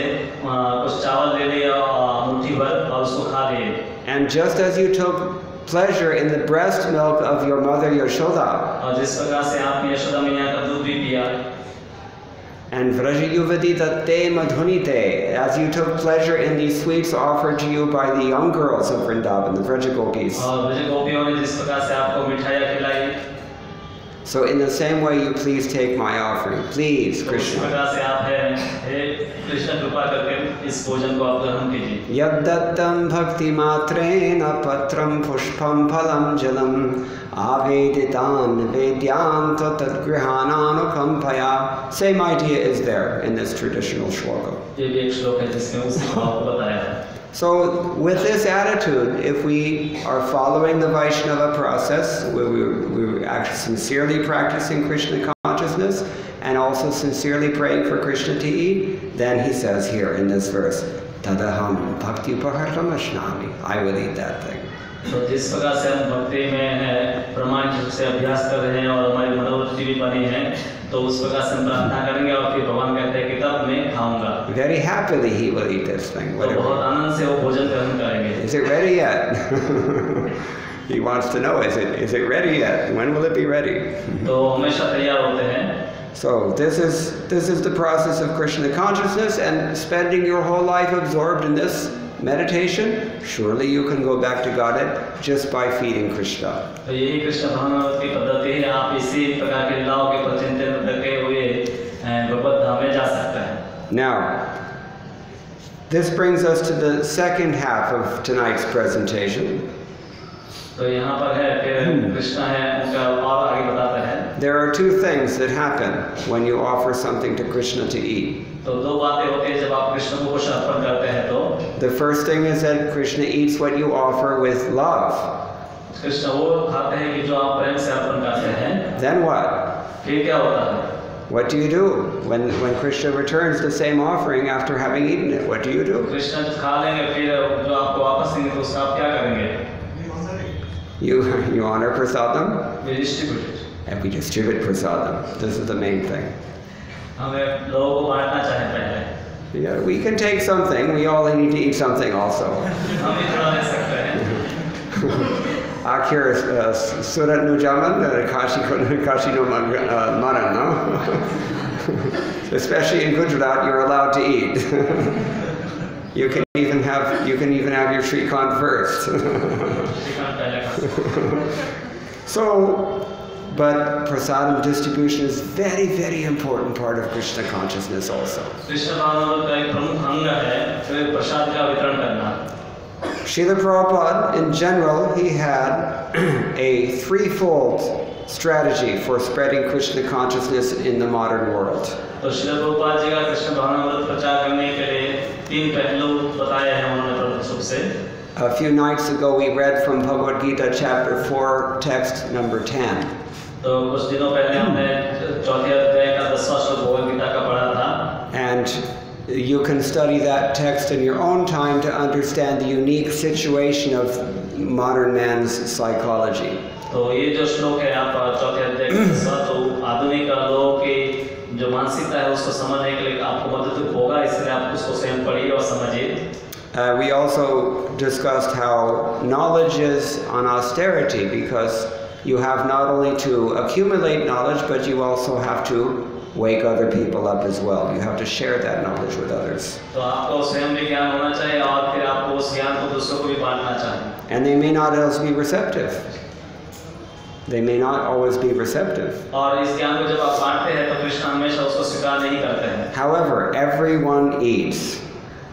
कुछ चावल ले लिया मुट्ठी भर और उसको खा लिए।
And just as you took pleasure in the breast milk of your mother Yashoda.
और जिस प्रकार से आपने यशोदा मैया का दूध भी पिया।
And Vrajayuvati tatte madhunite, as you took pleasure in these sweets offered to you by the young girls of Vrindavan, the Vrajagopis. So in the same way, you please take my offering. Please, Krishna. Yaddattam bhakti matrena patram pushpam phalam jalam aveditam vedyam tatadgrihanananukampaya. Same idea is there in this traditional shloka. So with this attitude, if we are following the Vaishnava process, we're actually sincerely practicing Krishna consciousness and also sincerely praying for Krishna to eat, then he says here in this verse, Tadaham bhakti upahartam ashnami, I will eat that thing.
तो जिस प्रकार से हम भक्ति में है प्रमाणिक रूप से अभ्यास कर रहे हैं और हमारी मनोवृत्ति भी बनी है तो उस प्रकार से हम प्रार्थना करेंगे और फिर भगवान कहते हैं कि तब मैं खाऊंगा.
Very happily he will eat this thing.
तो बहुत आनंद से वो भोजन ग्रहण करेंगे.
Is it ready yet? He wants to know, is it ready yet? When will it be ready?
तो हमेशा तैयार होते हैं.
So this is the process of Krishna consciousness, and spending your whole life absorbed in this meditation, surely you can go back to Godhead just by feeding Krishna.
तो यही कृष्ण भावनावत की पद्धति है. आप इसी प्रकार के लीलाओं के पर चिंतन करके हुए भगवत धाम में जा सकते हैं.
Now, this brings us to the second half of tonight's presentation.
तो यहाँ पर है फिर कृष्ण है उनका और आगे बताते हैं.
There are two things that happen when you offer something to Krishna to eat.
तो दो बातें होती हैं जब आप कृष्ण को कुछ अर्पण करते हैं तो.
The first thing is that Krishna eats what you offer with love.
Krishna वो खाते हैं कि जो आप प्रेम से अर्पण करते हैं.
Then what?
फिर क्या होता है?
What do you do when Krishna returns the same offering after having eaten it? What do you do?
Krishna खा लेंगे फिर जो आपको वापस देंगे तो उसका आप क्या करेंगे?
You honor prasadam?
We distribute it.
And we distribute prasadam. This is the main thing.
हमें लोगों को बांटना चाहिए पहले.
Yeah, we can take something. We all need to eat something also.
हम भी थोड़ा ले सकते हैं.
Akhir Surat Nujaman, Kashi no Maran, no? Especially in Gujarat, you're allowed to eat. You can even have your Shrikant first. So, but prasadam distribution is very, very important part of Krishna consciousness also. Srila Prabhupada, in general, he had a threefold strategy for spreading Krishna consciousness in the modern world. A few nights ago, we read from Bhagavad Gita, chapter 4, text number 10. And you can study that text in your own time to understand the unique situation of modern man's psychology.
तो ये जो श्लोक है आप चौथे अध्याय के आधुनिक लोगों की जो मानसिकता है उसको समझने के लिए आपको मदद होगा, इसलिए आप उसको स्वयं पढ़िए और समझिए.
We also discussed how knowledge is on austerity, because you have not only to accumulate knowledge, but you also have to wake other people up as well. You have to share that knowledge with others.
तो आपको स्वयं भी ज्ञान होना चाहिए और फिर आपको उस ज्ञान को दूसरों को भी बांटना चाहिए.
And they may not always be receptive. They may not always be receptive.
और इस ज्ञान को जब आप बांटते हैं तो कृष्ण हमेशा उसको स्वीकार नहीं करते हैं.
However, everyone eats.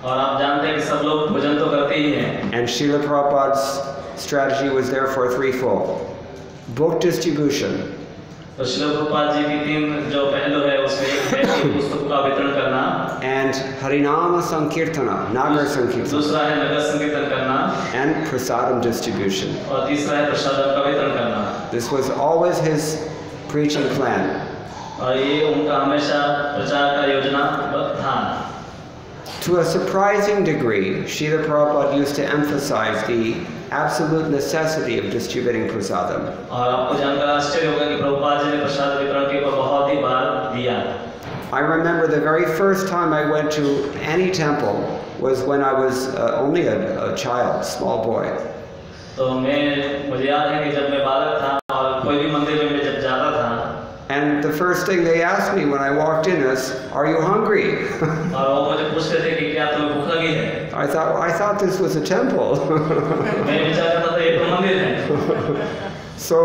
और आप जानते हैं कि सब लोग भोजन तो करते ही हैं.
And Srila Prabhupada's strategy was therefore threefold. Book distribution.
तो श्रील प्रभुपाद जी की तीन जो पहलू है उसमें एक है कि पुस्तकों का वितरण करना.
And Harinama Sankirtana, Nagar Sankirtana.
दूसरा है नगर संकीर्तन करना.
And prasadam distribution.
और तीसरा है प्रसादम का वितरण करना.
This was always his preaching plan.
और ये उनका हमेशा प्रचार का योजना था.
To a surprising degree, Srila Prabhupada used to emphasize the absolute necessity of distributing prasadam.
और आपको जानकर आश्चर्य होगा कि प्रभुपाद जी ने प्रसाद वितरण के ऊपर बहुत ही बार दिया.
I remember the very first time I went to any temple was when I was only a child, small boy.
तो मुझे याद है कि जब मैं बालक था और कोई भी मंदिर में जब जाता था.
And the first thing they asked me when I walked in is, "Are you hungry?"
और वो मुझे पूछते थे कि क्या तुम्हें भूख लगी है?
I thought this was a temple.
मैं विचार करता था ये तो मंदिर है।
So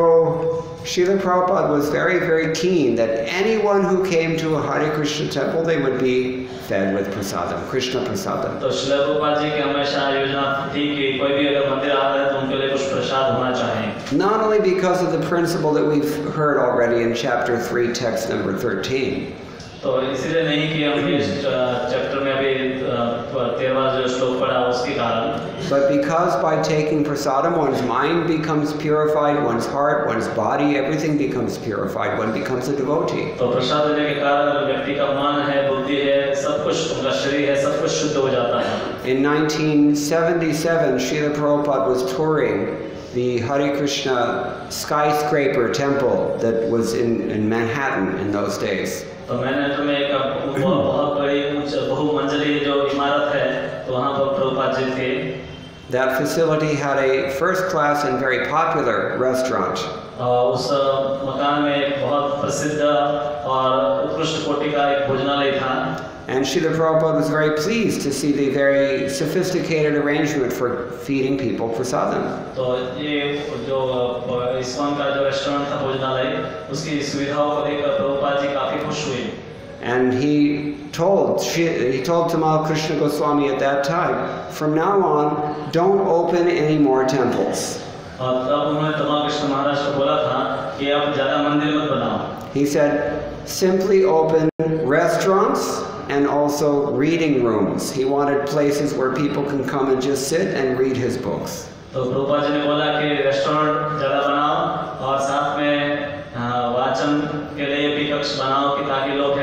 Srila Prabhupada was very, very keen that anyone who came to a Hare Krishna temple, they would be fed with prasadam, Krishna prasadam.
तो श्रील प्रभुपाद जी की हमेशा योजना थी कि कोई भी अगर मंदिर आ रहा है तो उनके लिए कुछ प्रसाद होना चाहिए।
Not only because of the principle that we've heard already in chapter 3, text number 13.
तो इसीलिए नहीं कि हम इस चैप्टर में अभी 13वां जो श्लोक पढ़ा उसके कारण,
but because by taking prasadam, one's mind becomes purified, one's heart, one's body, everything becomes purified. One becomes a devotee.
तो प्रसाद लेने के कारण व्यक्ति का मन है, बुद्धि है, सब कुछ, उनका शरीर है, सब कुछ शुद्ध हो जाता है।
In 1977, Srila Prabhupada was touring the Hare Krishna skyscraper temple that was in Manhattan in those days.
तो मैंने में एक बहुत बड़ी बहुमंजिली जो इमारत है तो वहाँ पर प्रभुपाद जी थे।
That facility had a first-class and very popular restaurant.
उस मकान में एक बहुत प्रसिद्ध और उत्कृष्ट कोटि का एक भोजनालय था।
And Srila Prabhupada was very pleased to see the very sophisticated arrangement for feeding people prasadam.
तो ये जो इस्कॉन का जो रेस्टोरेंट था भोजनालय, उसकी सुविधाओं को देखकर प्रभुपाद जी काफी खुश हुए।
And he told Tamal Krishna Goswami at that time, from now on, don't open any more temples.
और तब उन्होंने तमाल कृष्ण महाराज को बोला था कि आप ज़्यादा मंदिर मत बनाओ।
He said, simply open restaurants and also reading rooms. He wanted places where people can come and just sit and read his books.
तो प्रभुपाद जी ने बोला कि रेस्टोरेंट ज़्यादा बनाओ और साथ में वाचन के लिए भी कक्ष बनाओ कि ताकि लोग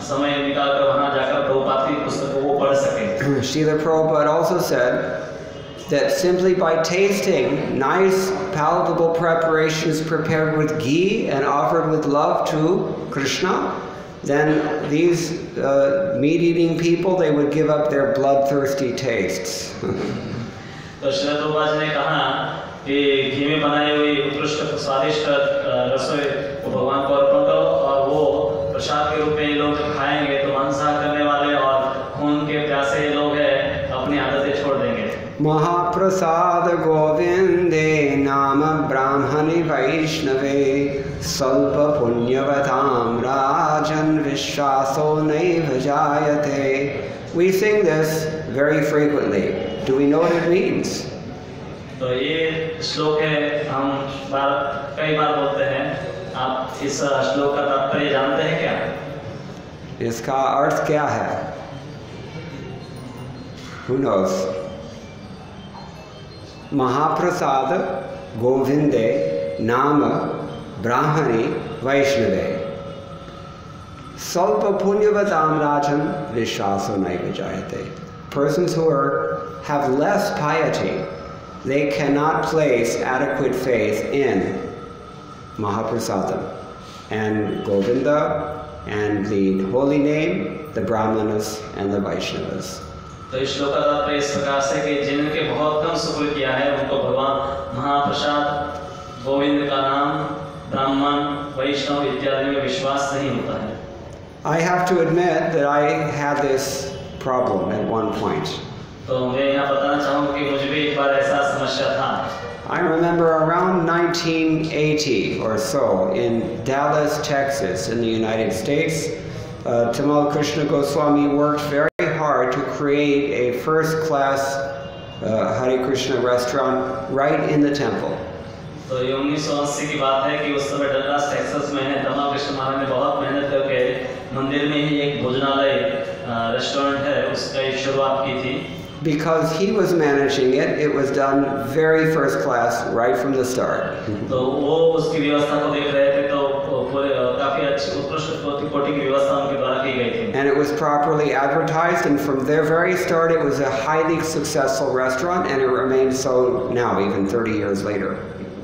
समय निकालकर वहाँ जाकर प्रभुपाद की पुस्तकों को पढ़ सकें।
Srila Prabhupada also said that simply by tasting nice, palatable preparations prepared with ghee and offered with love to Krishna, then these meat-eating people, they would give up their bloodthirsty tastes.
तो श्रील प्रभुपाद जी ने कहा कि घी में बनाई हुई उत्कृष्ट स्वादिष्ट रसोई को भगवान को अर्पण करो और वो प्रसाद के रूप में लोग जब खाएंगे तो मांसाहार करने वाले और खून के प्यासे लोग हैं अपनी आदतें छोड़ देंगे।
महाप्रसाद गोविंदे नाम ब्राह्मणे वैष्णवे स्वल्प पुण्यवताम राजन विश्वासो नैव जायते. We sing this very frequently. Do we know what it means?
तो ये श्लोक है, हम कई बार बोलते हैं। आप इस श्लोक का तात्पर्य जानते हैं क्या?
इसका अर्थ क्या है? Who knows? महाप्रसाद गोविंदे नाम ब्राह्मणे वैष्णवे स्वल्प पुण्यवताम राजन विश्वासो नैव जायते. Persons who have less piety, they cannot place adequate faith in Mahaprasadam and Govinda and the holy name, the Brahmanas and the Vaishnavas.
तो इस श्लोक का तात्पर्य इस प्रकार से कि जिनके बहुत कम शुक्र किया है उनको भगवान महाप्रसाद, गोविंद का नाम, ब्राह्मण, वैष्णव इत्यादि में विश्वास नहीं होता है।
I have to admit that I had this problem at one point.
तो मैं यहाँ बताना चाहूँगा कि मुझे भी एक बार ऐसा समस्या था।
I remember around 1980 or so in Dallas, Texas, in the United States, Tamal Krishna Goswami worked very hard to create a first-class Hare Krishna restaurant right in the temple.
तो ये 1980 की बात है कि उस समय डल्लास टेक्सास में है तमाल कृष्ण महाराज ने बहुत मेहनत करके मंदिर में ही एक भोजनालय रेस्टोरेंट है उसका शुरुआत की थी।
Because he was managing it, it was done very first class right from the start.
तो वो उसकी व्यवस्था को देख रहे थे तो पूरे काफी अच्छी उत्कृष्ट कोटि की व्यवस्था उनके द्वारा की गई थी।
And it was properly advertised, and from their very start, it was a highly successful restaurant, and it remains so now, even 30 years later.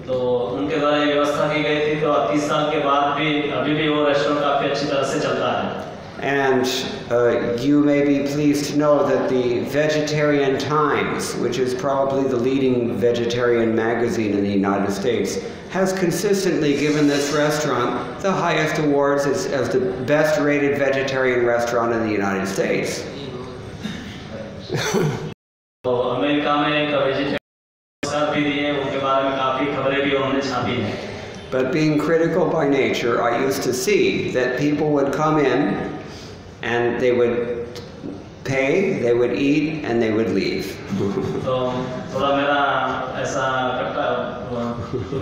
तो उनके द्वारा ये व्यवस्था की गई थी तो 30 साल के बाद भी अभी भी वो रेस्टोरेंट काफी अच्छी तरह से चलता है।
And you may be pleased to know that the Vegetarian Times, which is probably the leading vegetarian magazine in the United States, has consistently given this restaurant the highest awards as the best rated vegetarian restaurant in the United States.
तो America में एक vegetarian भी दिए, उनके बारे में काफी खबरें भी उन्होंने छापी हैं.
But being critical by nature, I used to see that people would come in and they would pay, they would eat, and they would leave.
तो थोड़ा मेरा ऐसा करता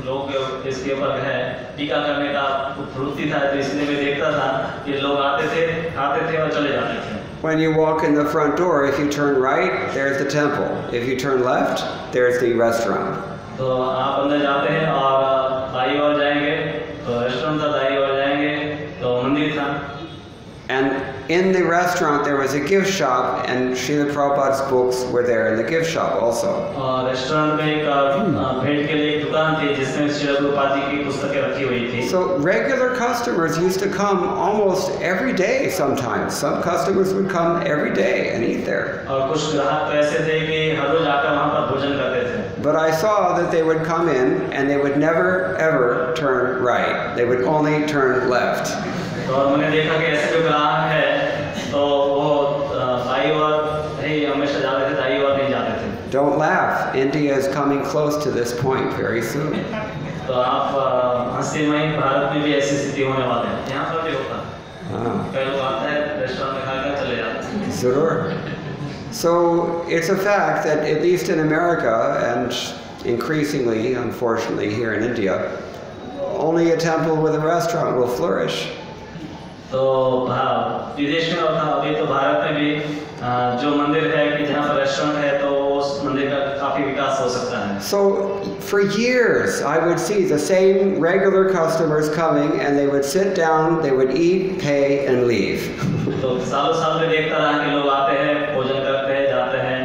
लोग इसके ऊपर है टीका करने का प्रवृत्ति था, तो इसलिए मैं देखता था कि लोग आते थे, खाते थे और चले जाते थे.
When you walk in the front door, if you turn right, there's the temple. If you turn left, there's the restaurant.
तो आप अंदर जाते हैं और दाईं ओर जाएंगे तो रेस्टोरेंट था, दाईं ओर जाएंगे तो मंदिर था.
And in the restaurant there was a gift shop, and Srila Prabhupada's books were there in the gift shop also.
और रेस्टोरेंट में एक भेंट के लिए एक दुकान थी जिसमें श्रील प्रभुपाद जी की पुस्तकें रखी हुई थी.
So regular customers used to come almost every day sometimes. Some customers would come every day and eat there.
और कुछ ग्राहक तो ऐसे थे कि हर रोज आकर वहाँ पर भोजन करते थे.
But I saw that they would come in and they would never ever turn right. They would only turn left.
और मैंने देखा कि ऐसे जो ग्राहक है तो वो दाईं ओर ही हमेशा जाते थे, दाईं ओर नहीं जाते थे.
Don't laugh. India is coming close to this point very soon.
तो आप हंसी में भारत में भी ऐसी स्थिति होने वाले हैं. यहाँ पर भी होता है. कई लोग आते हैं रेस्टोरेंट में खाकर चले जाते हैं.
Zurur. So it's a fact that at least in America and increasingly, unfortunately, here in India, only a temple with a restaurant will flourish.
तो विदेश में और अभी तो भारत में भी जो मंदिर है कि जहाँ पर रेस्टोरेंट है तो उस मंदिर का काफी विकास हो सकता है.
So for years I would see the same regular customers coming and they would sit down, they would eat, pay and leave.
तो सालों साल में देखता रहा कि लोग आते हैं, भोजन करते हैं, जाते हैं.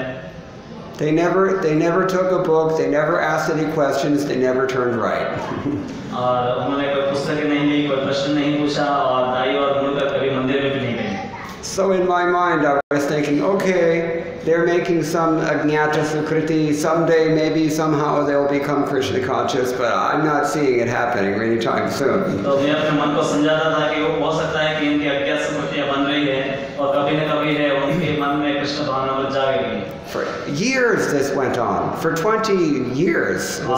They never took a book, they never asked any questions, they never turned right.
और उन्होंने कोई पुस्तकें नहीं ली, कोई प्रश्न नहीं पूछा और दाईं ओर मुड़कर कभी मंदिर में भी नहीं गए.
So in my mind I was thinking, okay, they're making some Ajnata Sukriti, someday maybe somehow they'll become Krishna conscious, but I'm not seeing it happening anytime soon.
तो मैं अपने मन को समझाता था कि वो हो सकता है कि इनकी अज्ञात स्मृतियाँ बन रही है और कभी न कभी है उनके मन में कृष्ण भावना बन जाएगी.
For years this went on. For 20 years. And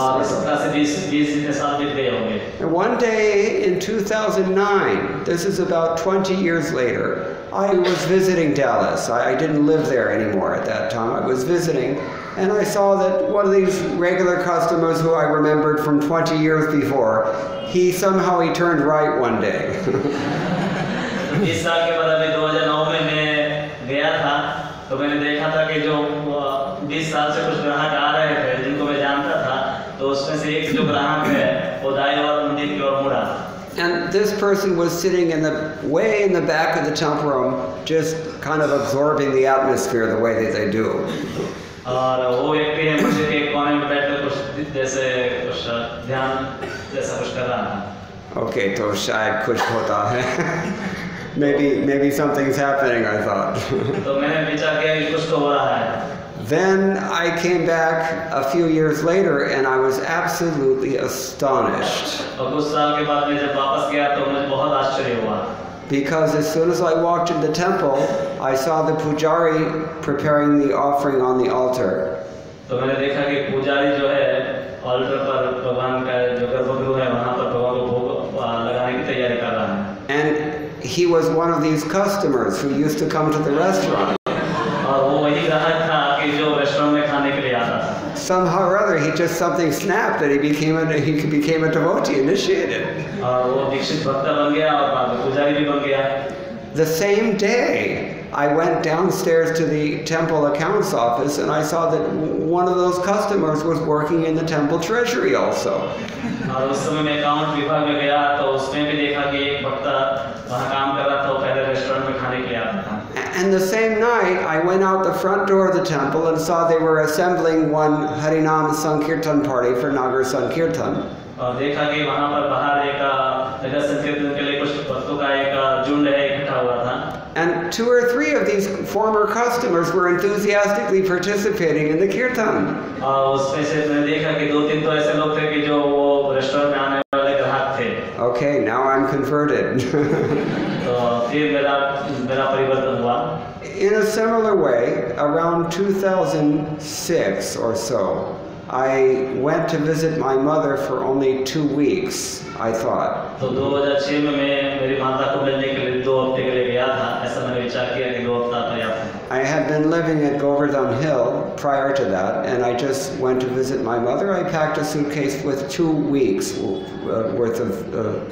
one day in 2009, this is about 20 years later, I was visiting Dallas. I didn't live there anymore at that time. I was visiting, and I saw that one of these regular customers who I remembered from 20 years before, he turned right one day.
तो मैंने देखा था कि जो 20 साल से कुछ ग्राहक आ रहे थे जिनको मैं जानता था, तो उसमें से एक जो ग्राहक है वो दाईं ओर मंदिर की ओर मुड़ा.
And this person was sitting way in the back of the temple room, just kind of absorbing the atmosphere the way that they do.
और वो व्यक्ति है मंदिर के कोने में बैठकर कुछ जैसे कुछ ध्यान जैसा कुछ कर रहा था.
Okay, तो शायद कुछ होता है. Maybe something's happening, I thought.
तो मैंने विचार किया कि कुछ तो हो रहा है.
Then I came back a few years later and I was absolutely astonished.
और कुछ साल के बाद मैं जब वापस गया तो मुझे बहुत आश्चर्य हुआ.
Because as soon as I walked in the temple, I saw the pujari preparing the offering on the altar.
तो मैंने देखा कि पुजारी जो है ऑल्टर पर भगवान का जो गर्भगृह है वहाँ पर भगवान को भोग लगाने की तैयारी कर रहा है.
And he was one of these customers who used to come to the restaurant.
और वो वही ग्राहक था कि जो रेस्टोरेंट में खाने के लिए आता था.
Somehow or other, something snapped that he became a devotee, initiated.
और वो दीक्षित भक्त बन गया और बाद में पुजारी भी बन गया.
The same day, I went downstairs to the temple accounts office and I saw that one of those customers was working in the temple treasury also.
और उस समय मैं अकाउंट विभाग में गया तो उसमें भी देखा कि एक भक्त वहाँ काम कर रहा था, पहले रेस्टोरेंट में खाने के लिए आता था.
And the same night, I went out the front door of the temple and saw they were assembling one Harinam Sankirtan party for Nagar Sankirtan.
और देखा कि वहाँ पर बाहर एक नगर संकीर्तन के लिए कुछ भक्तों का एक झुंड है इकट्ठा हुआ था.
And 2 or 3 of these former customers were enthusiastically participating in the kirtan.
उसमें से मैंने देखा कि 2-3 तो ऐसे लोग थे कि जो वो रेस्टोरेंट में आने वाले ग्राहक थे.
Okay, now I'm converted.
तो फिर मेरा परिवर्तन हुआ.
In a similar way, around 2006 or so, I went to visit my mother for only 2 weeks, I thought.
तो 2006 में मैं मेरी माता को मिलने के लिए 2 हफ्ते के लिए गया था. ऐसा मैंने विचार किया कि 2 हफ्ता पर्याप्त है.
I had been living at Govardhan Hill prior to that, and I just went to visit my mother. I packed a suitcase with 2 weeks worth of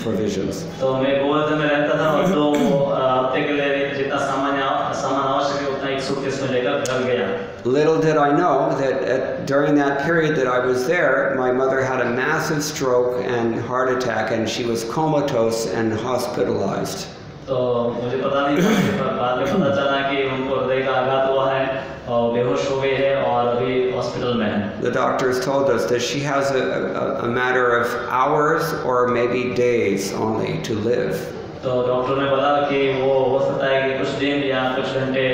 provisions.
तो मैं गोवर्धन में रहता था और 2 हफ्ते के लिए जितना सामान आवश्यक है उतना एक सूटकेस में लेकर घर गया.
Little did I know that during that period that I was there, my mother had a massive stroke and heart attack, and she was comatose and hospitalized.
तो मुझे पता नहीं था पर बाद में पता चला कि उनको हृदय का आघात हुआ है और बेहोश हो गई है और अभी हॉस्पिटल में है.
The doctors told us that she has a matter of hours or maybe days only to live.
तो डॉक्टर ने बोला कि वो हो सकता है कि कुछ दिन या कुछ घंटे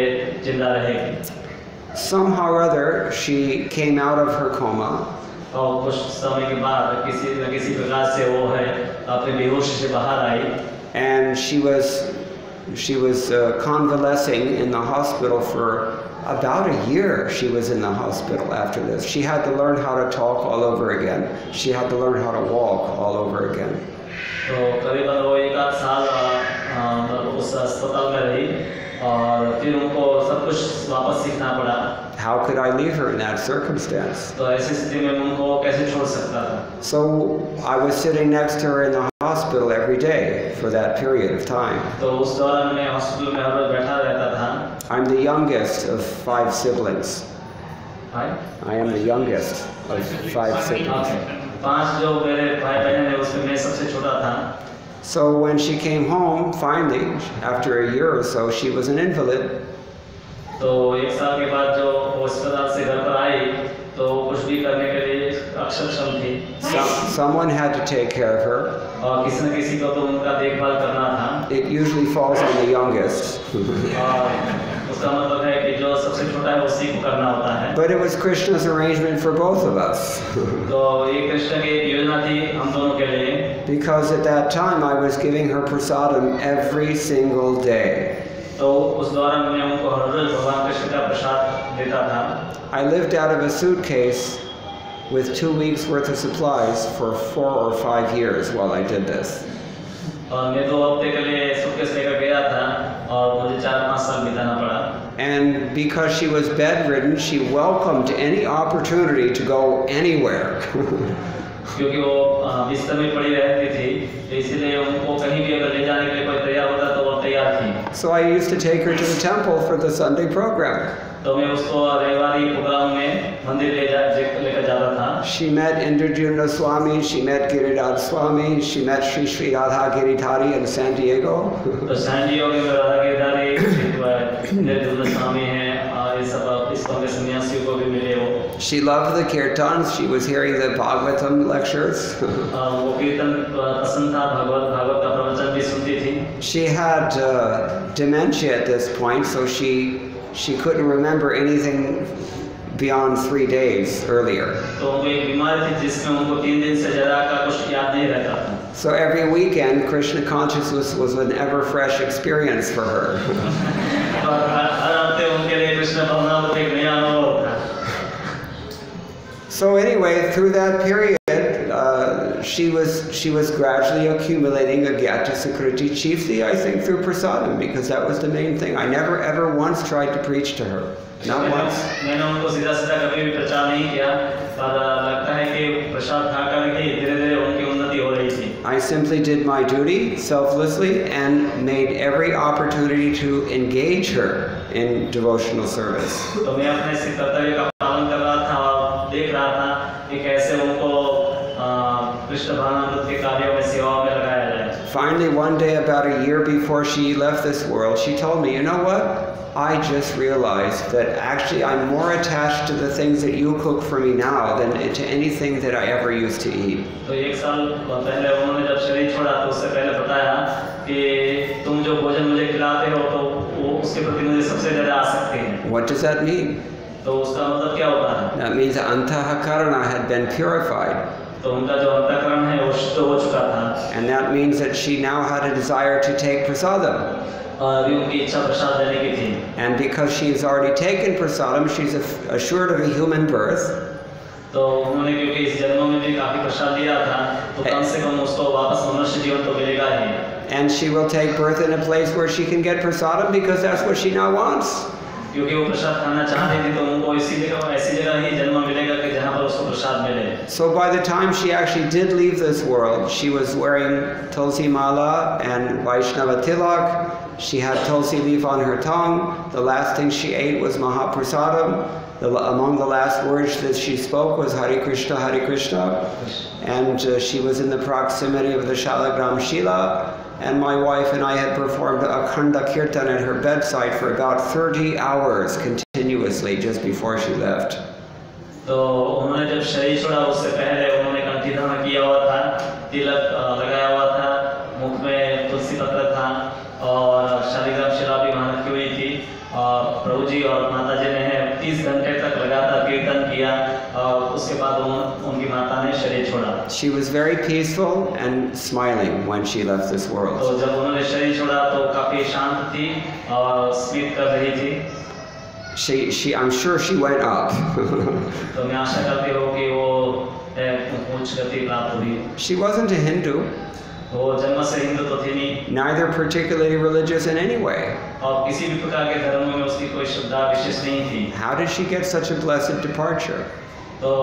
जिंदा रहेगी.
Somehow or other, she came out of her coma.
और कुछ समय के बाद किसी न किसी प्रकार से वो है अपने बेहोशी से बाहर आई.
And she was convalescing in the hospital for about a year. She was in the hospital after this. She had to learn how to talk all over again. She had to learn how to walk all over again.
तो करीबन वो 1 साल उस अस्पताल में रही और फिर उनको सब कुछ वापस सीखना पड़ा.
How could I leave her in that circumstance?
तो ऐसी स्थिति में उनको कैसे छोड़ सकता था.
So I was sitting next to her in the hospital every day for that period of time.
तो उस दौरान मैं हॉस्पिटल में हर रोज बैठा रहता था.
I'm the youngest of 5 siblings. I am the youngest of 5 siblings.
5 जो मेरे भाई बहन हैं उसमें मैं सबसे छोटा था.
So when she came home, finally, after a year or so, she was an invalid.
तो 1 साल के बाद जो अस्पताल से घर पर आई तो कुछ भी करने के लिए अक्षम थी.
Someone had to take care of her.
और किसी न किसी को तो उनका देखभाल करना था.
It usually falls on the youngest.
उसका मतलब है कि जो सबसे छोटा है उसी को करना होता है.
But it was Krishna's arrangement for both of us.
तो ये कृष्ण की एक योजना थी हम दोनों के लिए.
Because at that time I was giving her prasadam every single day.
तो उस दौरान मैं उनको हर रोज भगवान कृष्ण का प्रसाद देता था.
I lived out of a suitcase with 2 weeks worth of supplies for 4 or 5 years while I did this.
और मैं 2 हफ्ते के लिए सूटकेस लेकर गया था और मुझे 4-5 साल बिताना पड़ा.
And because she was bedridden, she welcomed any opportunity to go anywhere.
क्योंकि वो बिस्तर में पड़ी रहती थी इसलिए उनको कहीं भी अगर ले जाने के लिए कोई तैयार होता तो वो तैयार थी.
So I used to take her to the temple for the Sunday program.
तो मैं उसको रविवारी प्रोग्राम में मंदिर लेकर जाता था.
She met Indrajuna Swami, she met Giridhar Swami, she met Sri Radha Giridhari in San Diego.
तो सैन डिएगो में राधा गिरधारी इंद्रजून स्वामी हैं और ये सब इस्कॉन के सन्यासियों को भी मिले वो.
She loved the kirtans. She was hearing the Bhagavatam lectures.
वो कीर्तन पसंद था. भागवत का प्रवचन भी सुनती थी.
She had dementia at this point, so she couldn't remember anything beyond 3 days earlier.
तो उनको एक बीमारी थी जिसमें उनको 3 दिन से ज़्यादा का कुछ याद नहीं रहता था.
So every weekend, Krishna consciousness was an ever fresh experience for her.
और हर हफ्ते उनके लिए कृष्ण भावना एक नया अनुभव था.
So anyway, through that period, she was gradually accumulating a Gyata Sukriti, chiefly I think through prasadam, because that was the main thing. I never ever once tried to preach to her, not once.
मैंने उनको सीधा कभी भी प्रचार नहीं किया पर लगता है कि प्रसाद खाकर के धीरे-धीरे उनकी उन्नति हो रही थी.
I simply did my duty selflessly and made every opportunity to engage her in devotional service.
तो मैं अपने इस कर्तव्य का पालन कर रहा था और देख रहा था कि कैसे उनको कृष्ण भावनामृत के कार्यों में सेवा में लगाया जाए.
Finally, one day about a year before she left this world, she told me, you know what? I just realized that actually I'm more attached to the things that you cook for me now than to anything that I ever used to eat.
तो 1 साल पहले उन्होंने जब शरीर छोड़ा तो उससे पहले बताया कि तुम जो भोजन मुझे खिलाते हो तो उसके प्रति मुझे सबसे ज़्यादा आसक्ति है।
What does that mean?
तो उसका मतलब क्या होता है?
That means antahakarana had been purified.
तो उनका जो अंतःकरण है वो शुद्ध हो चुका था।
And that means that she now had a desire to take prasadam.
और अभी उनकी इच्छा प्रसाद लेने की थी।
And because she has already taken prasadam, she's assured of a human birth.
तो उन्होंने क्योंकि इस जन्म में भी काफी प्रसाद लिया था, तो कम से कम उसको वापस मनुष्य जीवन तो मिलेगा ही।
And she will take birth in a place where she can get prasadam because that's what she now wants.
क्योंकि वो प्रसाद खाना चाहती थी, तो उनको ऐसी जगह ही जन्म मिलेगा कि जहाँ पर उसको प्रसाद मिले।
So by the time she actually did leave this world, she was wearing tulsi mala and Vaishnava tilak. She had tulsi leaf on her tongue. The last thing she ate was mahaprasadam. Among the last words that she spoke was Hare Krishna, Hare Krishna. And she was in the proximity of the Shalagram Shila. And my wife and I had performed Akhanda Kirtan at her bedside for about 30 hours continuously just before she left.
तो उन्होंने जब शरीर छोड़ा उससे पहले उन्होंने कंठी धारण किया हुआ था, तिलक लगाया हुआ था, मुख में तुलसी पत्र था और शालिग्राम शिला भी वहाँ रखी हुई थी। प्रभु जी और माता जी ने 30 घंटे तक लगातार कीर्तन किया और उसके बाद उनकी माता ने शरीर छोड़ा।
She was very peaceful and smiling when she left this world.
तो जब उन्होंने शरीर छोड़ा तो काफी शांत थी और स्मित कर रही थी।
I'm sure she went up.
तो मैं आशा करती हूँ कि वो उच्च गति प्राप्त हुई।
She wasn't a Hindu.
वो जन्म से हिंदू तो थी नहीं।
Neither particularly religious in any way.
और किसी भी प्रकार के धर्म में उसकी कोई श्रद्धा विशेष नहीं थी।
How did she get such a blessed departure?
तो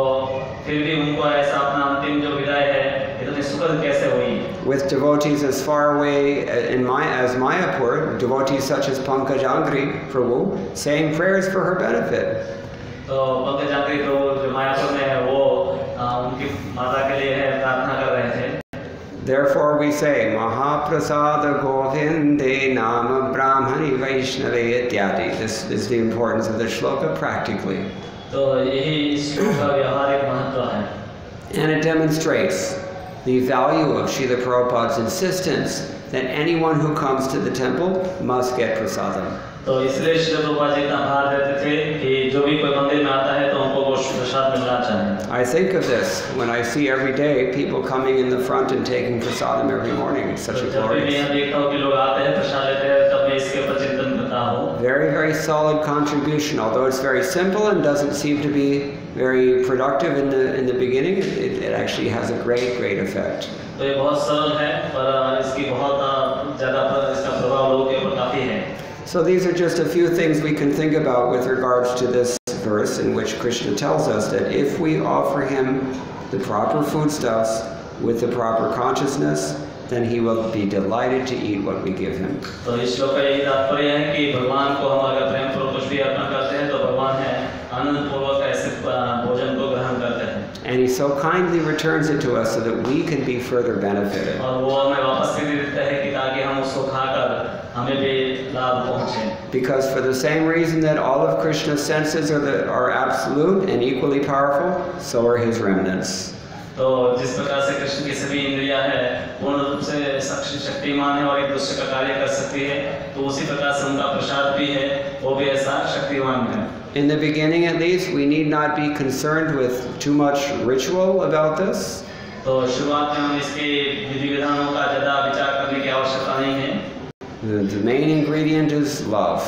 फिर भी उनको ऐसा अपना अंतिम जो विदाई है इतनी सुखद कैसे हुई?
With devotees as far away as Mayapur, devotees such as Pankaj Angri Prabhu saying prayers for her benefit.
तो पंकज आंग्री प्रभु जो मायापुर में है वो उनकी माता के लिए है प्रार्थना कर रहे थे।
Therefore we say Mahaprasada Govinde Nama Brahmani Vaishnave Ityadi. This is the importance of the shloka practically.
तो यही इस श्लोक का व्यवहारिक महत्व है।
And it demonstrates the value of Srila Prabhupada's insistence that anyone who comes to the temple must get prasadam.
तो इसलिए श्री प्रभुपाद जी इतना भार देते थे कि जो भी कोई मंदिर में आता है तो उनको वो प्रसाद मिलना चाहिए।
I think of this when I see every day people coming in the front and taking prasadam every morning. It's such a glorious.
जब भी मैं देखता हूँ कि लोग आते हैं प्रसाद लेते हैं तब मैं इसके ऊपर चिंतन करता हूँ।
Very, very solid contribution. Although it's very simple and doesn't seem to be very productive in the beginning, it actually has a great effect.
तो ये बहुत सरल है पर इसकी बहुत ज़्यादा इसका प्रभाव लोगों के ऊपर काफी है।
So these are just a few things we can think about with regards to this verse in which Krishna tells us that if we offer him the proper foodstuffs with the proper consciousness, then he will be delighted to eat what we give him.
तो इस श्लोक का यही तात्पर्य है कि भगवान को हम अगर प्रेम पूर्वक कुछ भी अर्पण करते हैं तो भगवान है आनंद पूर्वक ऐसे भोजन को ग्रहण करते हैं।
And he so kindly returns it to us so that we can be further benefited.
और वो हमें वापस भी देता है कि ताकि हम उसको खाकर हमें भी लाभ पहुंचे।
Because for the same reason that all of Krishna's senses are absolute and equally powerful, so are his remnants.
तो जिस प्रकार से कृष्ण की सभी इंद्रियां हैं पूर्ण रूप से शक्तिमान है और एक दूसरे का कार्य कर सकती है, तो उसी प्रकार से उनका प्रसाद भी है वो भी ऐसा शक्तिमान है।
In the beginning at least, we need not be concerned with too much ritual about this.
तो शुरुआत में हम इसके विधि विधानों का ज़्यादा विचार करने की आवश्यकता नहीं है।
The main ingredient is love.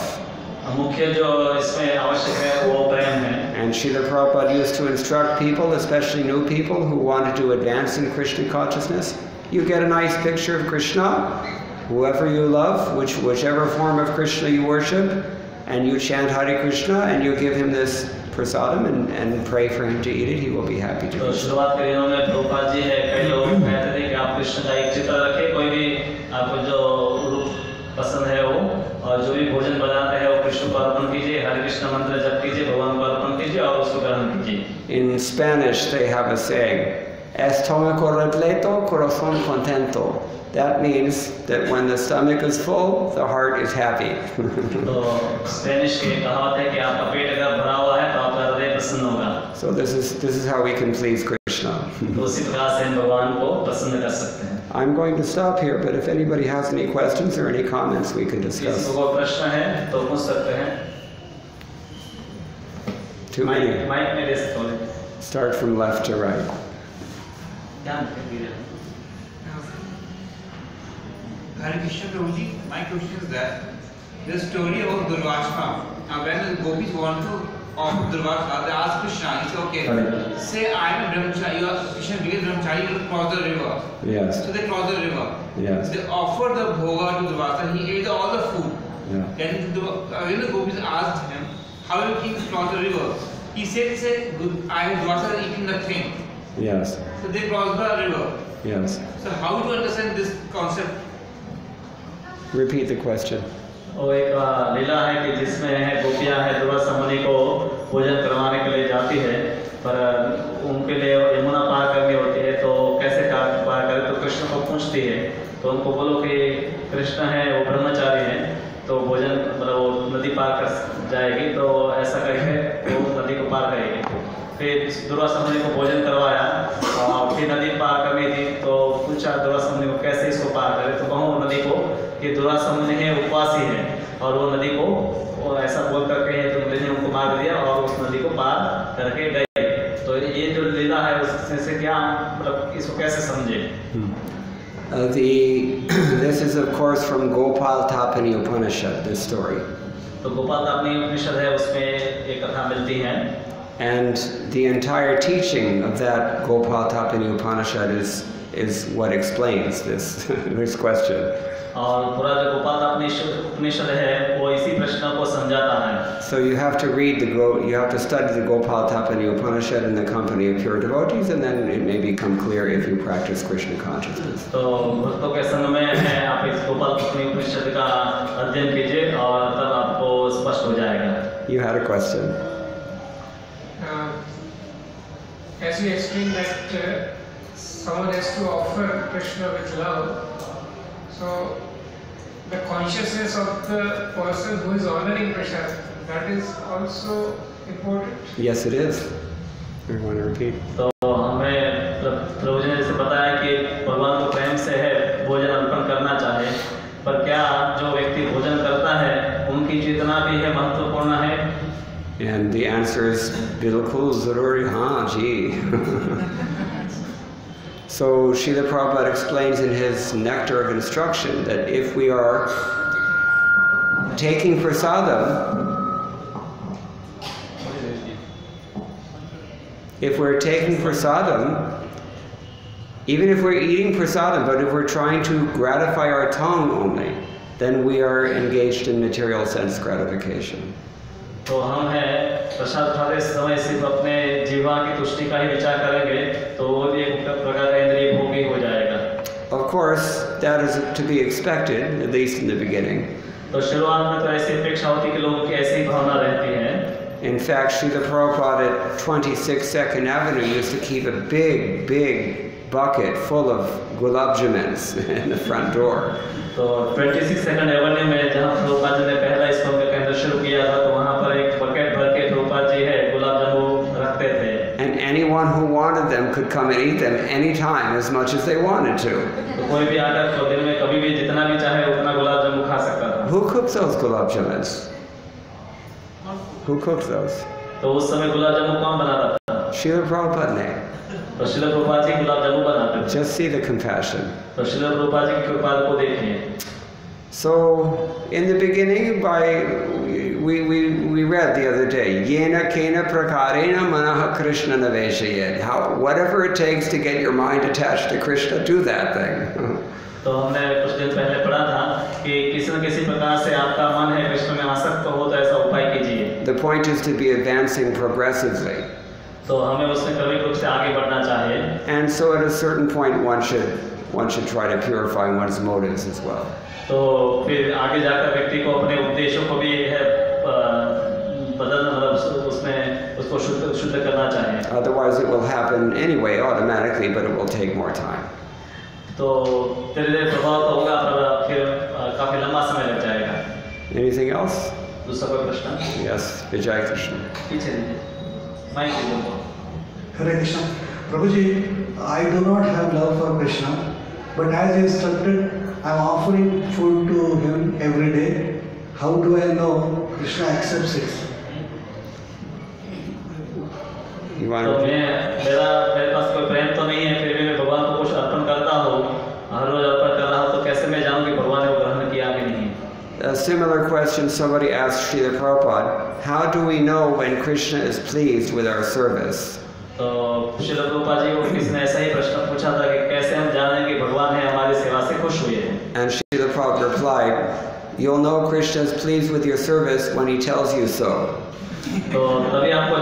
मुख्य जो इसमें आवश्यक है वो प्रेम है।
And Srila Prabhupada used to instruct people, especially new people who wanted to advance in Krishna consciousness. You get a nice picture of Krishna, whoever you love, whichever form of Krishna you worship, and you chant Hare Krishna and you give him this prasadam and pray for him to eat it, he will be happy to.
तो शुरुआत के दिनों में प्रभुपाद जी है कई लोग कहते थे कि आप कृष्ण का एक चित्र रखें, कोई भी आपको जो रूप पसंद है वो और जो भी भोजन बनाते हैं वो कृष्ण को अर्पण कीजिए, हरे कृष्ण मंत्र जप कीजिए, भगवान को अर्पण कीजिए और उसको ग्रहण कीजिए।
In Spanish they have a saying, estómago repleto, corazón contento. That means that when the stomach is full, the heart is happy.
तो स्पेनिश की कहावत है कि आपका पेट अगर भरा हुआ है तो आपका हृदय प्रसन्न होगा।
So this is how we can please Krishna.
तो उसी प्रकार से हम भगवान को प्रसन्न कर सकते हैं।
I'm going to stop here, but if anybody has any questions or any comments, we can discuss.
किसी को प्रश्न है तो पूछ सकते हैं।
Too many.
माइक में दे सकते हो।
Start from left to right.
Hare Krishna Prabhuji, my question is that the story about Durvashna. Now when the gopis want to offer Durvashna, they ask Krishna, he said, okay, say I am a brahmachari, you are Krishna because brahmachari will cross the river.
Yes.
So they cross the river.
Yes.
They offer the bhoga to Durvashna, he ate all the food.
Yeah.
Then when the gopis asked him, how will king cross the river? He said, Durvashna is eating nothing.
Yes.
So they cross the river.
Yes.
So how to understand this concept?
Repeat the question.
वो एक लीला है कि जिसमें है गोपियाँ है दुर्वासा मुनि को भोजन करवाने के लिए जाती है, पर उनके लिए यमुना पार करनी होती है, तो कैसे पार करे, तो कृष्ण को पूछती है, तो उनको बोलो कि कृष्ण है वो ब्रह्मचारी है, तो भोजन मतलब वो नदी पार कर जाएगी, तो ऐसा करके वो नदी को पार करेगी। फिर दुर्वासा मुनि को भोजन करवाया और फिर नदी पार करनी थी, तो पूछा दुर्वासा मुनि को कैसे इसको पार करे, तो कहूँ नदी को कि दुर्वासा मुनि है उपवासी है और वो नदी को वो ऐसा बोल करके है तो नदी ने उनको मार दिया और उस नदी को पार करके गए। तो ये जो लीला है उससे क्या मतलब इसको कैसे समझे?
This is of course from Gopal Tapani Upanishad, this story.
तो गोपाल तापनी उपनिषद है, उसमें एक कथा मिलती है।
And the entire teaching of that Gopal Tapani Upanishad is what explains this question.
और पूरा जो गोपाल तापनी उपनिषद है वो इसी प्रश्न को समझाता है।
So you have to study the Gopal Tapani Upanishad in the company of pure devotees, and then it may become clear if you practice Krishna consciousness.
तो भक्तों के संग में है आप इस गोपाल तापनी उपनिषद का अध्ययन कीजिए और तब आपको स्पष्ट हो जाएगा।
You had a question.
As you explained that someone has to offer Krishna with love, so the consciousness of the person who is honoring Krishna, that is also important.
Yes, it is. You want to repeat?
तो हमें प्रभुजी ने जैसे बताया कि भगवान को प्रेम से है भोजन अर्पण करना चाहिए, पर क्या जो व्यक्ति भोजन करता है उनकी चेतना भी है महत्वपूर्ण है?
And the answer is bilkul zaruri haan ji. So Srila Prabhupada explains in his Nectar of Instruction that if we are taking prasadam, even if we're eating prasadam, but if we're trying to gratify our tongue only, then we are engaged in material sense gratification.
तो हम है प्रसाद खाते समय सिर्फ अपने जीवा की तुष्टि का ही विचार करेंगे तो वो भी एक प्रकार का इंद्रिय भोगी हो जाएगा।
Of course, that is to be expected, at least in the beginning.
तो शुरुआत में तो ऐसी अपेक्षा होती कि लोगों की ऐसी भावना रहती है।
In fact, Srila Prabhupada at 26 Second Avenue used to keep a big bucket full of gulab jamuns in the front door.
तो 26 सेकंड एवेन्यू में जहाँ प्रभुपाद जी ने पहला इस का केंद्र शुरू किया था तो वहाँ पर एक बकेट भर के प्रभुपाद जी है गुलाब जामुन रखते थे।
And anyone who wanted them could come and eat them anytime as much as they wanted to.
तो कोई भी आकर तो दिन में कभी भी जितना भी चाहे उतना गुलाब जामुन खा सकता था।
Who cooks those gulab jamuns? Who cooks those?
तो उस समय गुलाब जामुन कौन बनाता था?
Srila Prabhupada ne.
तो श्रील प्रभुपाद जी गुलाब जामुन बनाते थे।
Just see the compassion.
तो श्रील प्रभुपाद जी की कृपा को देखिए।
So, in the beginning, we read the other day, Yena kena prakarena manaha Krishna naveshayet. Whatever it takes to get your mind attached to Krishna, do that thing.
तो हमने कुछ दिन पहले पढ़ा था कि किसी न किसी प्रकार से आपका मन है कृष्ण में आसक्त हो तो ऐसा उपाय कीजिए।
The point is to be advancing progressively.
तो हमें उसमें क्रमिक रूप से आगे बढ़ना चाहिए।
And so at a certain point one should try to purify one's motives as well.
तो फिर आगे जाकर व्यक्ति को अपने उद्देश्यों को भी है बदलना मतलब उसमें उसको शुद्ध करना चाहिए।
Otherwise it will happen anyway automatically, but it will take more time.
तो धीरे-धीरे प्रभाव तो होगा पर फिर काफी लंबा समय लग जाएगा।
Anything else?
दूसरा कोई प्रश्न?
Yes, Vijay Krishna.
पीछे दीजिए। माइक दीजिए।
हरे Krishna. Prabhuji, I do not have love for Krishna, but as instructed, I am offering food to him every day. How do I know Krishna accepts it?
You want
तो
to?
मेरे पास कोई प्रेम तो नहीं है, फिर भी मैं भगवान को कुछ अर्पण करता हूँ, हर रोज अर्पण कर रहा हूँ, तो कैसे मैं जानूँ कि भगवान ने वो ग्रहण किया कि नहीं?
A similar question somebody asked Srila Prabhupada, how do we know when Krishna is pleased with our service?
तो श्रील प्रभुपाद जी को किसी ने ऐसा ही प्रश्न पूछा था कि कैसे हम जानें कि भगवान है हमारी सेवा से खुश हुए हैं?
And Srila Prabhupada replied, you'll know Krishna is pleased with your service when he tells you so.
तो तभी आपको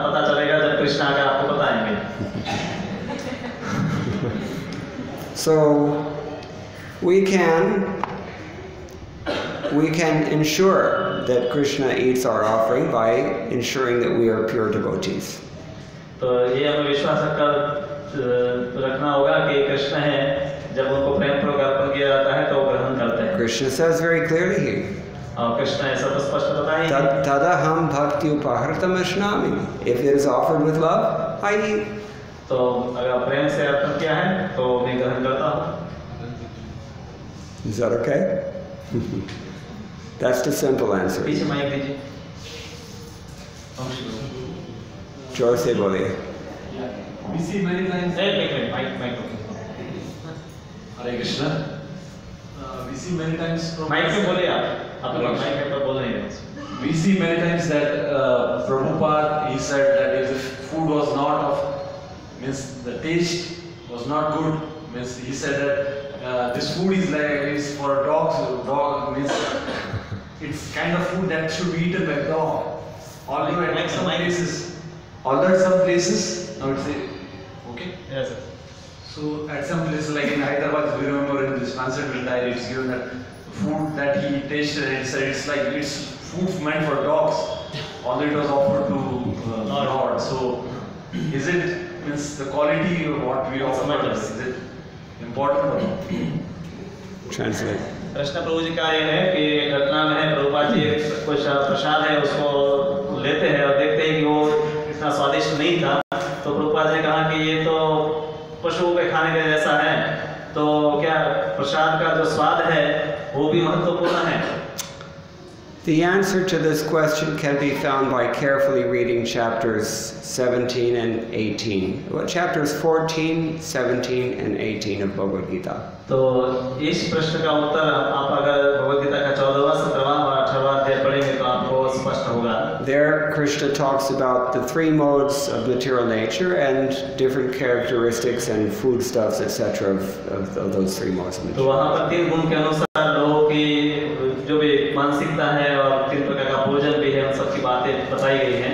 पता चलेगा जब कृष्ण आकर आपको बताएंगे.
So we can ensure that Krishna eats our offering by ensuring that we are pure devotees.
तो ये हमें विश्वास रखना होगा कि कृष्ण है, जब उनको प्रेम पूर्वक अर्पण किया जाता है तो वो ग्रहण करते हैं.
Krishna says very clearly here,
और कृष्ण ऐसा तो स्पष्ट बताएंगे.
Tadaham bhakti upahartam ashnami. If it is offered with love, I eat.
तो अगर प्रेम से अर्पण किया है तो मैं ग्रहण करता हूँ.
Is that okay? That's the simple answer.
पीछे माइक दीजिए.
जोर से बोलिए.
We see many times.
Mic.
Hare Krishna. We see many times.
Mic पे बोलिए आप लोग माइक पे बोल नहीं रहे.
We see many times that Prabhupada, he said that if the food was not of, means the taste was not good, means he said that this food is for dogs. Dog means it's kind of food that should be eaten by dog. Although at some places, I would say, okay.
Yes sir.
So at some places like in Hyderabad, we remember in this transcendental diary, it's given that food that he tasted and he said it's like it's food meant for dogs, although it was offered to Lord. So is it means the quality of what we offer? Is it important or not?
Translate.
Krishna प्रभु जी का ये है कि एक घटना में है, प्रभुपाद जी कुछ प्रसाद है उसको लेते हैं और देखते हैं कि वो इतना स्वादिष्ट नहीं था, तो प्रभुपाद जी ने कहा कि ये तो पशुओं के खाने के जैसा है, तो क्या प्रसाद का जो स्वाद है वो भी महत्वपूर्ण है?
The answer to this question can be found by carefully reading chapters 17 and 18. Well, chapters 14, 17 and 18 of Bhagavad Gita.
तो इस प्रश्न का उत्तर आप अगर भगवद गीता का 14वां, 17वां और 18वां अध्याय पढ़ेंगे तो आपको स्पष्ट होगा.
There Krishna talks about the three modes of material nature and different characteristics and foodstuffs, etc. of those three modes of
तो
material.
वहाँ पर तीन गुण के अनुसार लोगों की जो भी मानसिकता है और तीन प्रकार का भोजन भी है, उन सब की बातें बताई गई हैं.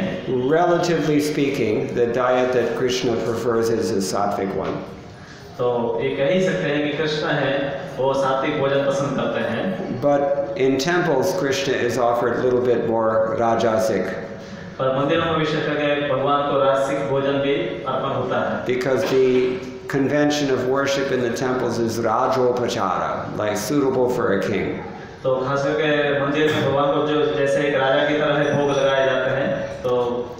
Relatively speaking, the diet that Krishna prefers is a sattvic one.
तो ये कह ही सकते हैं कि कृष्ण है वो सात्विक भोजन पसंद करते हैं.
But in temples, Krishna is offered a little bit more rajasic.
पर मंदिरों में विशेष करके भगवान को राजसिक भोजन भी अर्पण होता है.
Because the convention of worship in the temples is rajopachara, like suitable for a king.
तो खास करके मंदिर में भगवान को जो जैसे एक राजा की तरह भोग लगाए जाते हैं, तो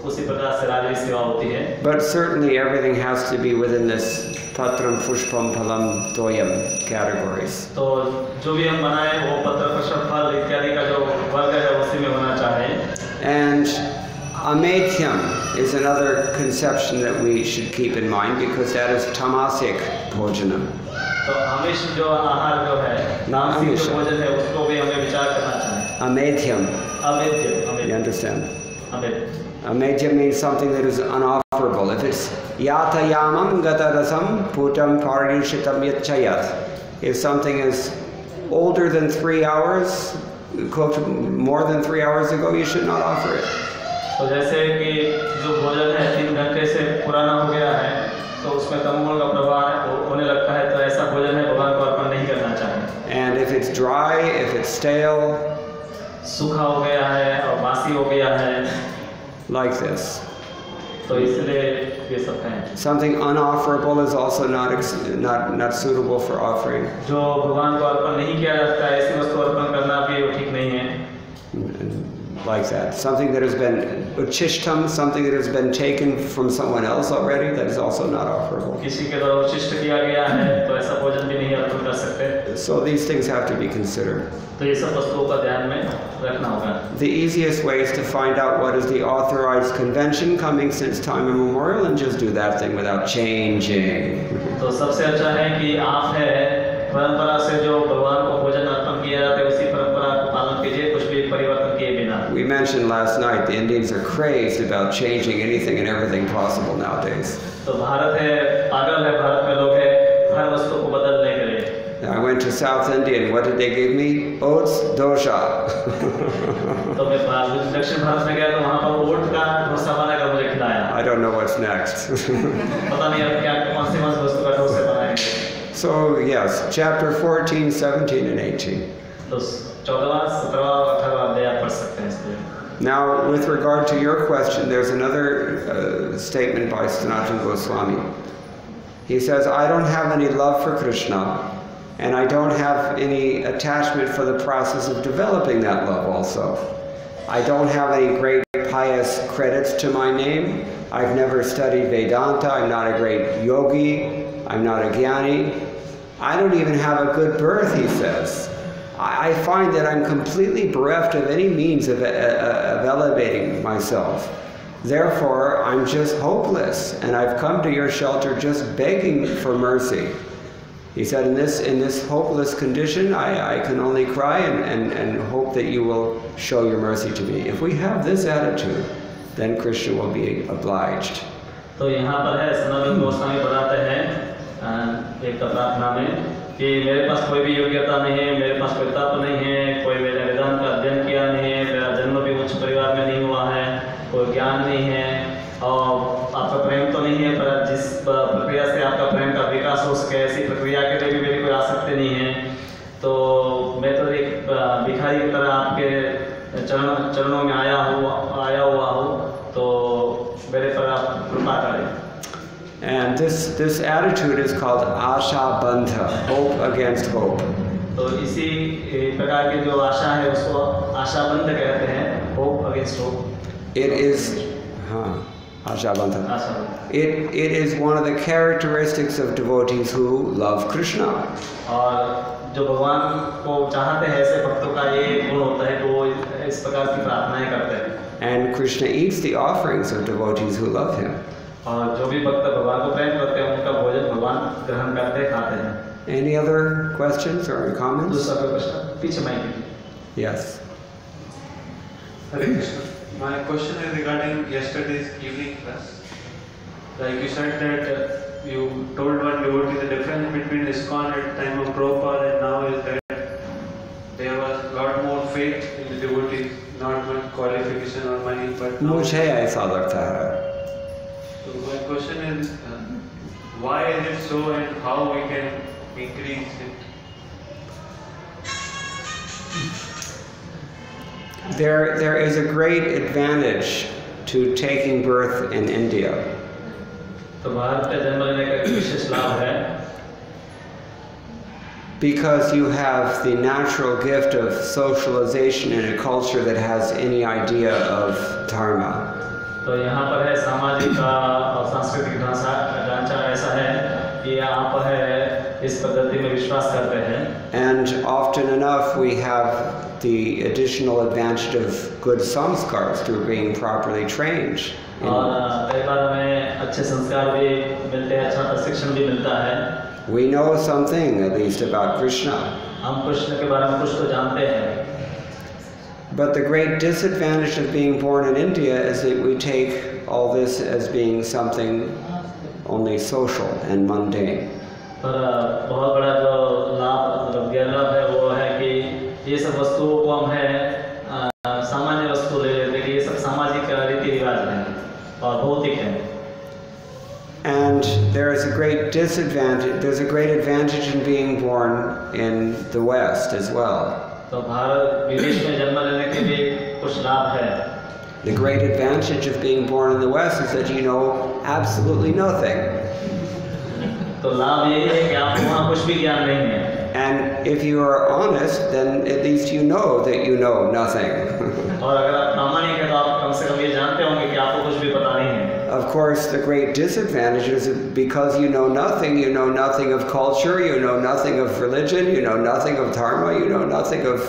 उसी प्रकार से राजा की सेवा होती है.
But certainly everything has to be within this patram pushpam phalam toyam categories.
तो जो भी हम बनाए वो पत्र पुष्प फल इत्यादि का जो वर्ग है उसी में होना चाहिए.
And amethyam is another conception that we should keep in mind because that is tamasic bhojanam.
तो आमिष जो आहार जो है, तामसिक जो भोजन है उसको भी हमें विचार करना चाहिए.
Amethyam.
अमेध्य.
You understand?
अमेध्य.
Amethyam means something that is unofferable. If it's yata yamam gata rasam putam paryushitam yachayat. If something is older than 3 hours, cooked more than 3 hours ago, you should not offer it.
तो जैसे कि जो भोजन है 3 घंटे से पुराना हो गया है, तो उसमें तमोगुण का प्रभाव होने लगता है, तो ऐसा भोजन है भगवान को अर्पण नहीं करना चाहिए.
And if it's dry, if it's stale,
सूखा हो गया है और बासी हो गया है,
like this.
तो इसलिए ये सब हैं.
Something unofferable is also not suitable for offering.
जो भगवान को अर्पण नहीं किया जाता है, ऐसी वस्तु अर्पण करना भी ठीक नहीं है.
like that. Something that has been uchishtam, something that has been taken from someone else already, that is also not offerable.
किसी के द्वारा उचिष्ट किया गया है तो ऐसा भोजन भी नहीं अर्पण कर सकते।
So these things have to be considered.
तो ये सब वस्तुओं का ध्यान में रखना होगा।
The easiest way is to find out what is the authorized convention coming since time immemorial and just do that thing without changing.
तो सबसे अच्छा है कि आप है परंपरा से जो भगवान को भोजन अर्पण किया जाता है उसी परंपरा को पालन कीजिए, कुछ भी परिवर्तन किए बिना।
We mentioned last night the Indians are crazed about changing anything and everything possible nowadays.
तो भारत है पागल है, भारत में लोग है हर वस्तु को बदलने के लिए।
I went to South India and what did they give me? Oats, dosha.
तो मैं दक्षिण भारत में गया तो वहाँ पर ओट का डोसा बनाकर मुझे खिलाया।
I don't know what's next.
पता नहीं अब क्या कौन सी वस्तु का डोसे बनाएंगे।
So yes, chapter 14, 17 and 18.
तो 14वां, 17वां, 18वां अध्याय आप पढ़ सकते हैं इसलिए।
Now, with regard to your question, there's another statement by Sanatana Goswami. He says, I don't have any love for Krishna, and I don't have any attachment for the process of developing that love also. I don't have any great pious credits to my name. I've never studied Vedanta. I'm not a great yogi. I'm not a jnani. I don't even have a good birth, he says. I find that I'm completely bereft of any means of elevating myself. Therefore, I'm just hopeless, and I've come to your shelter just begging for mercy. He said, in this hopeless condition, I can only cry and hope that you will show your mercy to me. If we have this attitude, then Krishna will be obliged.
तो यहाँ पर है सनातन गोस्वामी बताते हैं एक प्रार्थना में कि मेरे पास कोई भी योग्यता नहीं है, मेरे पास कोई तप नहीं है, कोई मैंने वेदांत का अध्ययन किया नहीं है, मेरा जन्म भी उच्च परिवार में नहीं हुआ है, कोई ज्ञान नहीं है और आपका प्रेम तो नहीं है, पर जिस प्रक्रिया से आपका प्रेम का विकास हो सके ऐसी प्रक्रिया के लिए भी मेरी कोई आसक्ति नहीं है। तो मैं तो एक भिखारी की तरह आपके चरणों में आया हुआ हूँ, तो मेरे पर आप कृपा करें।
And this attitude is called asha bandha, hope against hope.
तो इसी प्रकार की जो आशा है उसको आशा बंध कहते हैं, hope against hope.
It is asha bandha. It is one of the characteristics of devotees who love Krishna.
और जो भगवान को चाहते हैं ऐसे भक्तों का ये गुण होता है कि वो इस प्रकार की प्रार्थनाएं करते हैं।
And Krishna eats the offerings of devotees who love him.
और जो भी भक्त भगवान को प्रेम करते हैं उनका भोजन भगवान ग्रहण करते खाते हैं।
Any other questions or comments?
दूसरा कोई प्रश्न? पीछे mic.
Yes.
Hare Krishna. My question is regarding yesterday's evening class. Like you said that you told one devotee the difference between ISKCON at the time of Prabhupada and now is that there was a lot more faith in the devotees, not much qualification or money, but now.
मुझे ऐसा लगता है।
So my question is, why is it so and how we can increase it?
There is a great advantage to taking birth in India.
तो भारत में जन्म लेने का विशेष लाभ है।
Because you have the natural gift of socialization in a culture that has any idea of dharma.
तो यहाँ पर है सामाजिक और सांस्कृतिक ढांचा ऐसा है कि आप है इस पद्धति में विश्वास करते हैं।
And often enough we have the additional advantage of good samskars through being properly trained.
और कई बार हमें अच्छे संस्कार भी मिलते हैं, अच्छा प्रशिक्षण भी मिलता है।
We know something at least about Krishna.
हम कृष्ण के बारे में कुछ तो जानते हैं।
But the great disadvantage of being born in India is that we take all this as being something only social and mundane.
पर बहुत बड़ा जो लाभ गैरलाभ है वो है कि ये सब वस्तुओं को हम है सामान्य वस्तु ले लेते हैं कि ये सब सामाजिक रीति रिवाज हैं और भौतिक हैं।
And there is a great disadvantage. There's a great advantage in being born in the West as well.
तो भारत विदेश में जन्म लेने के भी कुछ लाभ है।
The great advantage of being born in the West is that you know absolutely nothing.
तो लाभ यही है कि आपको वहाँ कुछ भी ज्ञान नहीं है।
And if you are honest, then at least you know that you know nothing.
और अगर आप प्रामाणिक हैं तो आप कम से कम ये जानते होंगे कि आपको कुछ भी पता नहीं है.
Of course, the great disadvantage is that because you know nothing of culture, you know nothing of religion, you know nothing of dharma, you know nothing of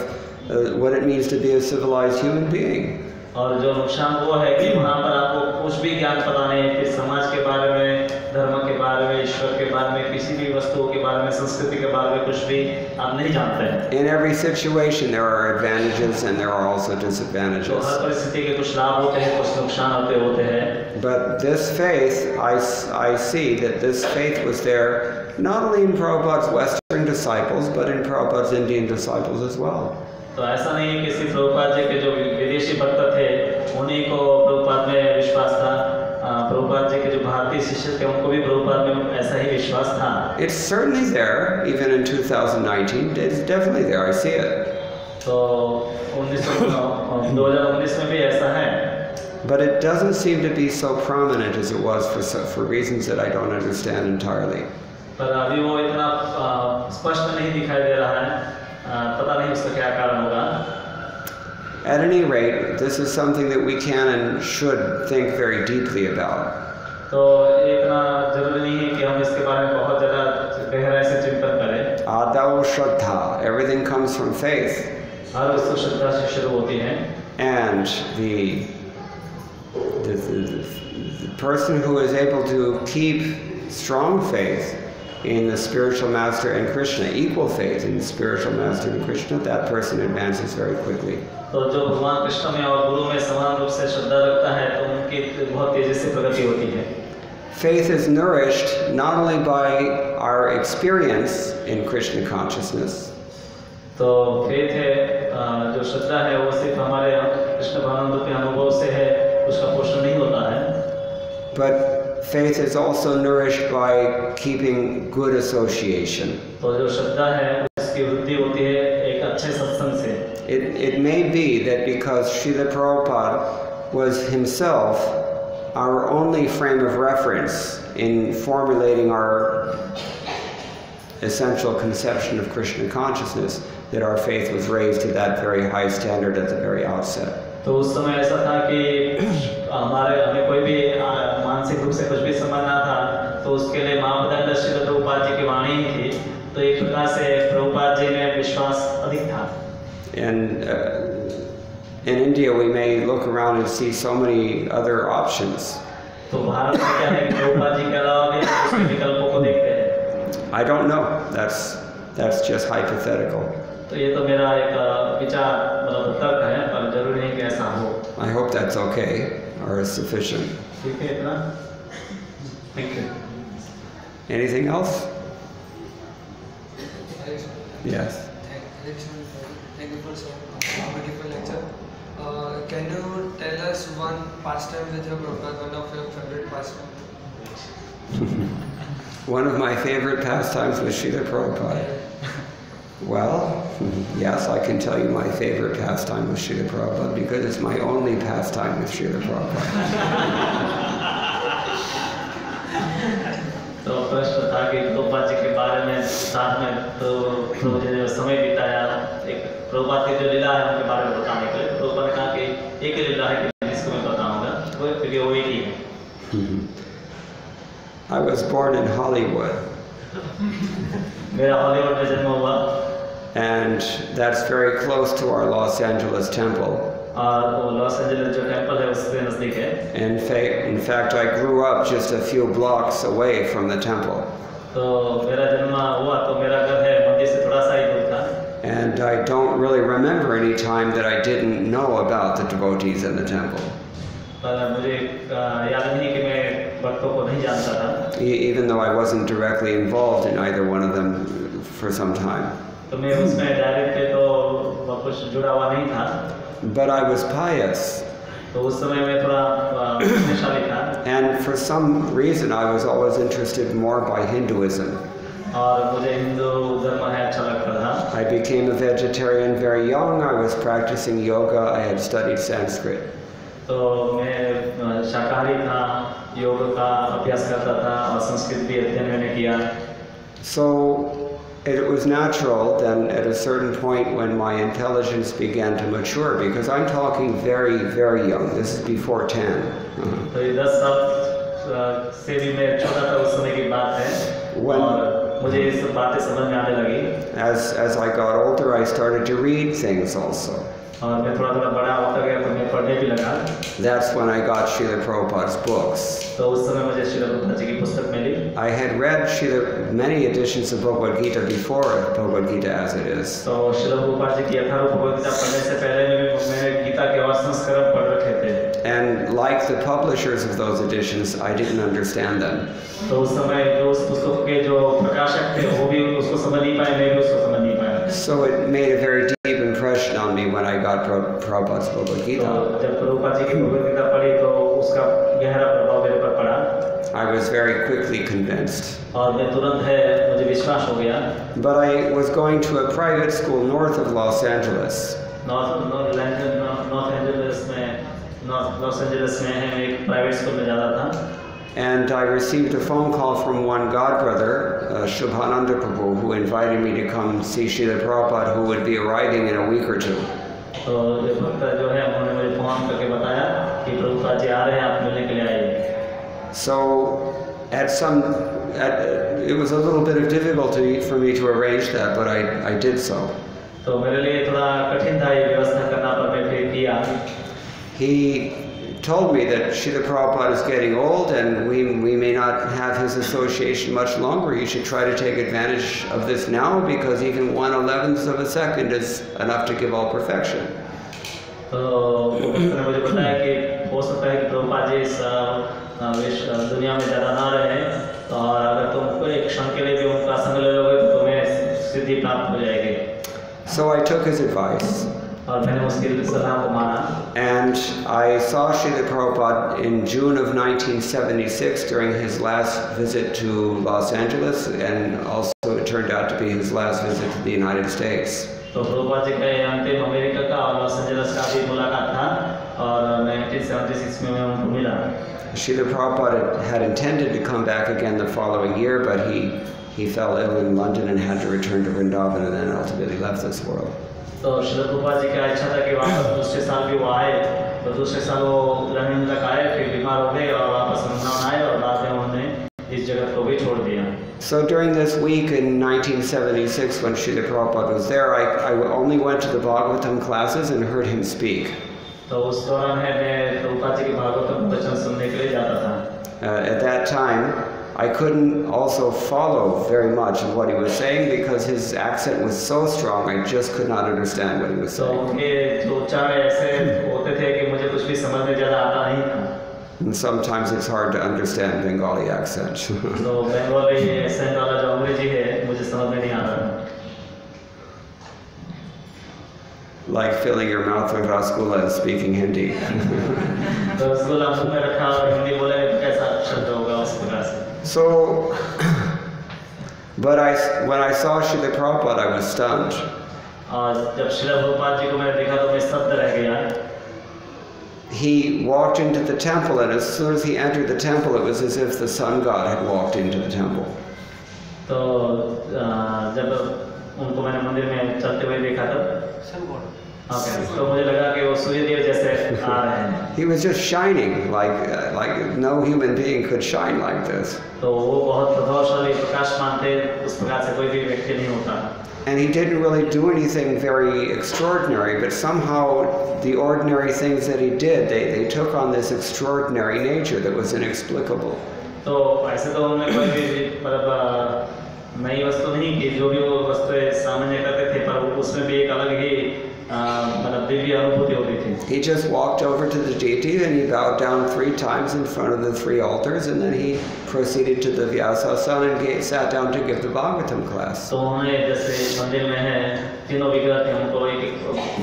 what it means to be a civilized human being.
और जो नुकसान वो है कि वहाँ पर आपको कुछ भी ज्ञान पता नहीं है, फिर समाज के बारे में, धर्म के बारे में, ईश्वर के बारे में, किसी भी वस्तुओं के बारे में, संस्कृति के बारे में कुछ भी आप नहीं जानते हैं.
In every situation there are advantages and there are also disadvantages.
तो हर परिस्थिति के कुछ लाभ होते हैं, कुछ नुकसान होते हैं.
But this faith, I see that this faith was there not only in Prabhupada's Western disciples, but in Prabhupada's Indian disciples as well.
तो ऐसा नहीं है कि सिर्फ प्रभुपाद जी के जो विदेशी भक्त थे उन्हीं को प्रभुपाद में विश्वास था. प्रभुपाद जी के जो भारतीय शिष्य थे उनको भी प्रभुपाद में ऐसा ही विश्वास था.
It's certainly there, even in 2019. It's definitely there. I see it.
तो 2019 में भी ऐसा है.
But it doesn't seem to be so prominent as it was for reasons that I don't understand entirely.
पर अभी वो इतना स्पष्ट नहीं दिखाई दे रहा है. पता नहीं उसका क्या कारण होगा.
At any rate, this is something that we can and should think very deeply about.
तो इतना जरूरी नहीं है कि हम इसके बारे में बहुत ज़्यादा गहराई से चिंतन करें.
Adau Shraddha, everything comes from faith.
हर वस्तु श्रद्धा से शुरू होती है.
And the person who is able to keep strong faith in the spiritual master and Krishna, equal faith in the spiritual master and Krishna, that person advances very quickly.
तो जो भगवान कृष्ण में और गुरु में समान रूप से श्रद्धा रखता है तो उनकी बहुत तेजी से प्रगति होती है.
Faith is nourished not only by our experience in Krishna consciousness.
तो फेथ है जो श्रद्धा है वो सिर्फ हमारे कृष्ण भावानंद के अनुभव से है, उसका पोषण नहीं होता है.
But faith is also nourished by keeping good association.
तो जो श्रद्धा है उसकी वृद्धि होती है एक अच्छे सत्संग से.
It may be that because Srila Prabhupada was himself our only frame of reference in formulating our essential conception of Krishna consciousness, that our faith was raised to that very high standard at the very outset.
तो उस समय ऐसा था कि हमें कोई भी मानसिक रूप से कुछ भी समझना था तो उसके लिए मापदंड श्री प्रभुपाद जी की वाणी ही थी. तो एक प्रकार से प्रभुपाद जी में विश्वास अधिक था.
And in India we may look around and see so many other options.
तो भारत में क्या है कि प्रभुपाद जी के अलावा भी दूसरे विकल्पों को देखते हैं.
I don't know. That's just hypothetical.
तो ये तो मेरा एक विचार मतलब तर्क है, पर जरूरी नहीं कि ऐसा हो.
I hope that's okay or is sufficient.
ठीक है इतना. Thank you.
Anything else? Yes.
Thank you for so beautiful lecture. Can you tell us one pastime with your Prabhupada, one of your favorite pastime?
One of my favorite pastimes was Srila Prabhupada. Well, yes, I can tell you my favorite pastime with Srila Prabhupada because it's my only pastime with Srila Prabhupada.
तो प्रश्न था कि प्रभुपाद जी के बारे में साथ में तो जो समय बिताया एक प्रभुपाद की जो लीला है उनके बारे में बताने के लिए. तो प्रभुपाद ने कहा कि एक ही लीला है जिसको मैं बताऊंगा, वो एक ही है.
I was born in Hollywood.
मेरा हॉलीवुड में जन्म हुआ.
And that's very close to our Los Angeles temple.
और वो लॉस एंजलिस जो टेंपल है उसके नजदीक है.
In fact, I grew up just a few blocks away from the temple.
तो मेरा जन्म हुआ तो मेरा घर है मंदिर से थोड़ा सा ही दूर था.
And I don't really remember any time that I didn't know about the devotees in the temple.
पर मुझे याद नहीं कि मैं भक्तों को नहीं जानता था.
Even though I wasn't directly involved in either one of them for some time.
तो मैं उसमें डायरेक्ट तो कुछ जुड़ा हुआ नहीं था.
But I was pious.
तो उस समय मैं थोड़ा पुण्यशाली था.
And for some reason I was always interested more by Hinduism.
और मुझे हिंदू धर्म है अच्छा लगता था.
I became a vegetarian very young. I was practicing yoga. I had studied Sanskrit.
तो मैं शाकाहारी था, योग का अभ्यास करता था और संस्कृत भी अध्ययन मैंने किया.
So it was natural then at a certain point when my intelligence began to mature, because I'm talking very, very young. This is before 10.
तो ये 10 साल से भी मैं छोटा था उस समय की बात है और मुझे ये सब बातें समझ में आने लगी.
As I got older, I started to read things also.
और मैं थोड़ा बड़ा होता गया तो मैं पढ़ने भी लगा.
That's when I got Srila Prabhupada's books.
तो उस समय मुझे श्रील प्रभुपाद जी की पुस्तक मिली.
I had read many editions of Bhagavad Gita before Bhagavad Gita as it is.
तो श्रील प्रभुपाद जी की 18 भगवद गीता पढ़ने से पहले मैंने गीता के 8 संस्करण पढ़ रखे थे.
And like the publishers of those editions, I didn't understand them.
तो उस समय जो उस पुस्तक के जो प्रकाशक थे वो भी उसको समझ नहीं पाए, मैं भी उसको समझ नहीं पाया.
So it made a very deep impression on me when I got Prabhupada's Bhagavad Gita.
तो जब प्रभुपाद जी की भगवद गीता पढ़ी तो उसका गहरा प्रभाव मेरे पर पड़ा.
I was very quickly convinced.
और मैं तुरंत है मुझे विश्वास हो गया.
But I was going to a private school north of Los Angeles.
Los Angeles में है, मैं एक प्राइवेट स्कूल में जाता था.
And I received a phone call from one godbrother, Shubhananda Prabhu, who invited me to come see Srila Prabhupada, who would be arriving in a week or two.
तो ये भक्त जो है उन्होंने मुझे फोन करके बताया कि प्रभुपाद जी आ रहे हैं, आप मिलने के लिए आइए.
So it was a little bit of difficulty for me to arrange that, but I did so.
तो मेरे लिए थोड़ा कठिन था ये व्यवस्था करना, पर मैं फिर किया.
He told me that Srila Prabhupada is getting old and we may not have his association much longer. You should try to take advantage of this now, because even 1/11th of a second is enough to give all perfection.
तो उसने मुझे बताया कि हो सकता है कि प्रभुपाद जी इस दुनिया में ज़्यादा ना रहे, और अगर तुम एक क्षण के लिए भी उनका संग ले लोगे तो तुम्हें सिद्धि प्राप्त हो जाएगी.
So I took his advice.
और मैंने उसकी सलाह को माना.
And I saw Srila Prabhupada in June of 1976 during his last visit to Los Angeles, and also it turned out to be his last visit to the United States.
तो प्रभुपाद जी का अंतिम America का और लॉस एंजलिस का भी मुलाकात था, और 1976 में मैं उनको मिला.
Srila Prabhupada had intended to come back again the following year, but he fell ill in London and had to return to Vrindavan, and then ultimately left this world.
तो श्रील प्रभुपाद जी का इच्छा था कि वापस दूसरे साल भी वो आए, तो दूसरे साल वो लंदन तक आए, फिर बीमार हो गए और वापस वृंदावन आए, और बाद में उन्होंने इस जगत को भी छोड़ दिया.
So during this week in 1976, when Srila Prabhupada was there, I only went to the Bhagavatam classes and heard him speak.
तो उस दौरान है मैं प्रभुपाद जी के भागवतम वचन सुनने के लिए जाता था.
At that time, I couldn't also follow very much of what he was saying, because his accent was so strong, I just could not understand what he was
तो
saying.
उनके जो उच्चारण ऐसे होते थे कि मुझे कुछ भी समझ में ज़्यादा आता नहीं था.
And sometimes it's hard to understand Bengali accent.
तो बंगाली एक्सेंट वाला जो अंग्रेजी है मुझे समझ में नहीं आता.
Like filling your mouth with rasgulla and speaking Hindi.
तो रसगुल्ला मुंह में रखा और हिंदी बोले तो कैसा शब्द होगा उस प्रकार से.
So, but when I saw Srila Prabhupada, I was stunned.
और जब श्रील प्रभुपाद जी को मैंने देखा तो मैं स्तब्ध रह गया.
He walked into the temple, and as soon as he entered the temple, it was as if the sun god had walked into the temple.
तो जब उनको मैंने मंदिर में चलते हुए देखा तब तो मुझे लगा कि वो सूर्यदेव जैसे आ रहे हैं.
He was just shining like no human being could shine like this.
तो वो बहुत प्रभावशाली प्रकाशमान थे, उस प्रकार से कोई भी व्यक्ति नहीं होता.
And he didn't really do anything very extraordinary, but somehow the ordinary things that he did, they took on this extraordinary nature that was inexplicable.
तो ऐसे तो उन्होंने कोई भी मतलब नई वस्तु नहीं की, जो भी वो वस्तुएं सामान्य करते थे, पर उसमें भी एक अलग ही मतलब दिव्य अनुभूति होती थी.
He just walked over to the deity and he bowed down 3 times in front of the 3 altars, and then he proceeded to the Vyasasana and sat down to give the Bhagavatam class.
तो उन्होंने जैसे मंदिर में है तीनों विग्रह थे, उनको एक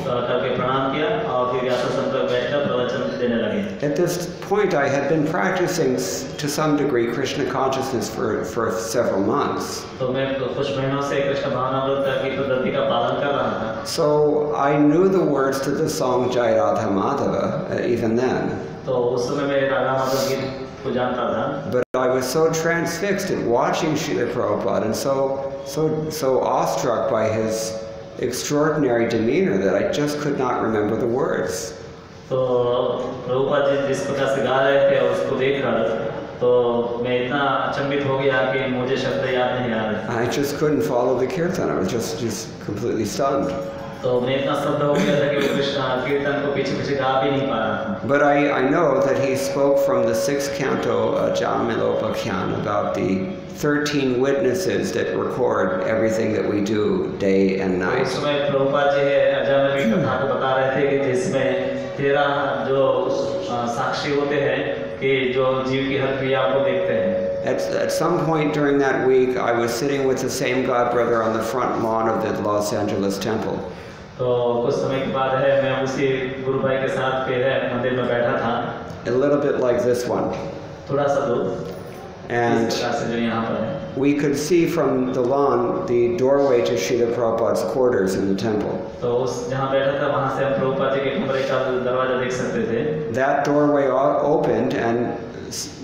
करके प्रणाम किया और फिर व्यासासन पर बैठकर प्रवचन देने लगे.
At this point, I had been practicing to some degree Krishna consciousness for several months.
तो मैं कुछ महीनों से कृष्ण भावनामृत की पद्धति का पालन कर रहा था.
So I knew the words to the song Jai Radha Madhava even then.
तो उस समय मैं राधा माधव गीत को जानता था.
But I was so transfixed at watching Srila Prabhupada and so awestruck by his extraordinary demeanor that I just could not remember the words.
तो प्रभुपाद जी जिस प्रकार से गा रहे थे उसको देखकर तो मैं इतना अचंभित हो गया कि मुझे शब्द याद नहीं आ रहे।
I just couldn't follow the kirtan. I was just completely stunned.
तो मैं इतना स्तब्ध हो गया था कि वो कृष्ण कीर्तन को पीछे गा भी नहीं पा रहा था।
But I know that he spoke from the 6th canto Janamilopakhyan about the 13 witnesses that record everything that we do day and night.
उस समय प्रभुपाद जी अजामिल की कथा को बता रहे थे कि जिसमें 13 जो साक्षी होते हैं कि जो जीव की हर क्रिया को देखते हैं।
At some point during that week, I was sitting with the same godbrother on the front lawn of the Los Angeles temple.
तो कुछ समय के बाद है मैं उसी गुरु भाई के साथ फिर मंदिर में बैठा था।
A little bit like this one.
थोड़ा सा दूर।
And we could see from the lawn the doorway to Srila Prabhupada's quarters in the temple.
तो उस जहाँ बैठा था वहाँ से हम प्रभुपाद जी के कमरे का दरवाजा देख सकते थे।
That doorway opened and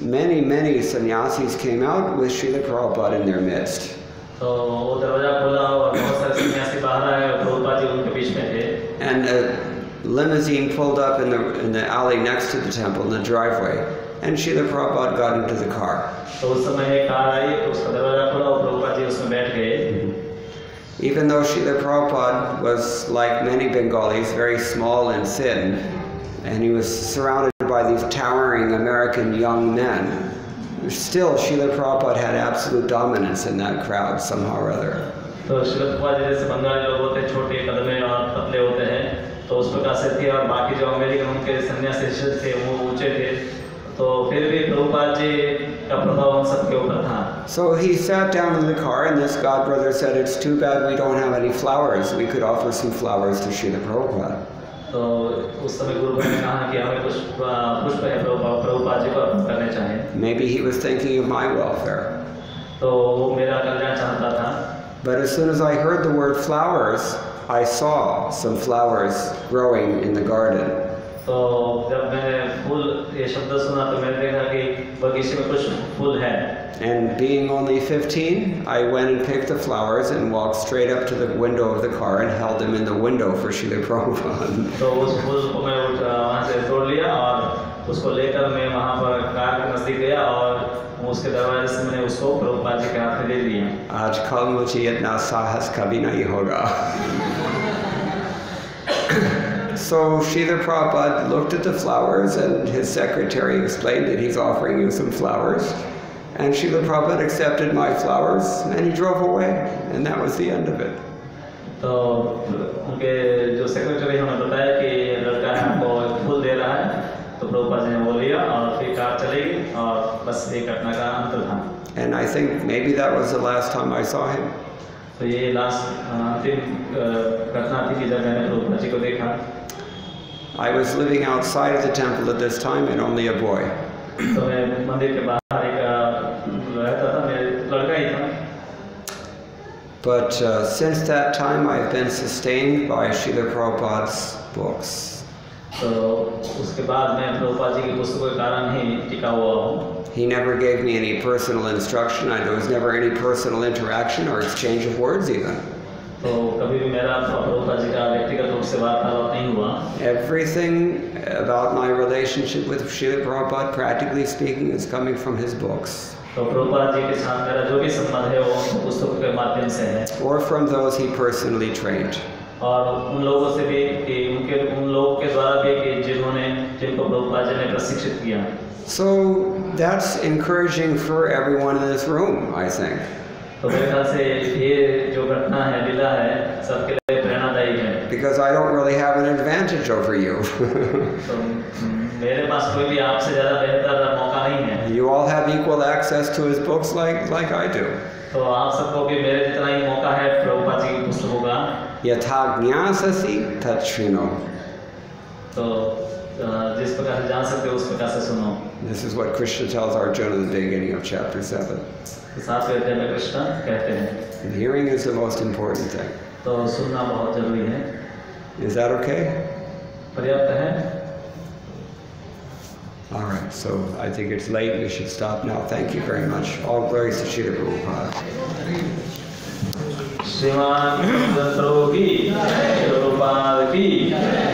many sannyasis came out with Srila Prabhupada in their midst.
तो वो दरवाजा खुला और बहुत सारे सन्यासी बाहर आए और प्रभुपाद जी उनके बीच में थे।
And a limousine pulled up in the alley next to the temple in the driveway, and Srila Prabhupada got into the car.
तो उस समय एक कार आई तो उसका दरवाजा खुला और प्रभुपाद जी उसमें बैठ गए।
Even though Srila Prabhupada was, like many Bengalis, very small and thin, and he was surrounded by these towering American young men, still Srila Prabhupada had absolute dominance in that crowd somehow or other.
तो श्रील प्रभुपाद जी जैसे बंगाली लोग होते हैं छोटे कदमे और पतले होते हैं तो उस प्रकार से थे और बाकी जो अमेरिकन उनके सन्यासी थे वो ऊंचे थे तो फिर भी प्रभुपाद जी का प्रभाव उन सबके ऊपर था।
So he sat down in the car and this godbrother said, "It's too bad we don't have any flowers. We could offer some flowers to Srila Prabhupada."
तो उस समय गुरु ने कहा कि हमें कुछ पुष्प है प्रभुपाद जी को अर्पण करने चाहिए।
Maybe he was thinking of my welfare.
तो वो मेरा कल्याण चाहता था।
But as soon as I heard the word flowers, I saw some flowers growing in the garden.
तो जब मैंने फूल ये शब्द सुना तो मैंने देखा कि बगीचे में कुछ फूल है।
And being only 15, I went and picked the flowers and walked straight up to the window of the car and held them in the window for Srila Prabhupada.
तो उस फूल को मैं वहाँ से तोड़ लिया और उसको लेकर मैं वहाँ पर कार के नजदीक गया और उसके दरवाजे से मैंने उसको प्रभुपाद जी के हाथ में दे दिया।
आजकल मुझे इतना साहस कभी नहीं होगा। So Srila Prabhupada looked at the flowers and his secretary explained that he's offering you some flowers. And Srila Prabhupada accepted my flowers and he drove away. And that was the end of it.
तो उनके जो secretary हमें बताया कि लड़का हमको फूल दे रहा है तो प्रभुपाद जी ने वो लिया और फिर कार चली गई और बस ये घटना का अंत था।
And I think maybe that was the last time I saw him.
तो ये अंतिम घटना थी कि जब मैंने प्रभुपाद जी को देखा।
I was living outside of the temple at this time and only a boy.
तो मैं मंदिर के बाहर रहता था मैं लड़का ही था।
But since that time I've been sustained by Srila Prabhupada's books.
तो उसके बाद मैं प्रभुपाद जी की पुस्तकों के कारण ही टिका हुआ हूँ।
He never gave me any personal instruction. There was never any personal interaction or exchange of words even.
तो कभी भी मेरा प्रभुपाद जी का व्यक्तिगत रूप से वार्तालाप नहीं हुआ।
Everything about my relationship with Srila Prabhupada, practically speaking, is coming from his books.
तो प्रभुपाद जी के साथ मेरा जो भी संबंध है वो पुस्तकों के माध्यम से है।
Or from those he personally trained.
और उन लोगों से भी कि उन लोगों के द्वारा भी कि जिनको प्रभुपाद जी ने प्रशिक्षित किया।
So that's encouraging for everyone in this room, I think.
तो मेरे ख्याल से ये जो घटना है लीला है सबके लिए प्रेरणादायी है।
Because I don't really have an advantage over you.
तो मेरे पास कोई भी आपसे ज़्यादा बेहतर मौका नहीं है।
You all have equal access to his books like I do.
तो आप सबको भी मेरे जितना ही मौका है प्रभुपाद जी की पुस्तकों का।
Yatha jnasasi tat shrino.
तो जिस प्रकार से जान सकते हो उस प्रकार से सुनो।
This is what Krishna tells Arjuna in the beginning of chapter 7.
सातवें अध्याय में कृष्ण कहते हैं।
And hearing is the most important thing.
तो सुनना बहुत जरूरी है।
Is that okay?
पर्याप्त है?
All right, so I think it's late. We should stop now. Thank you very much. All glories to Srila Prabhupada.
श्रीमान प्रभु की, प्रभुपाद की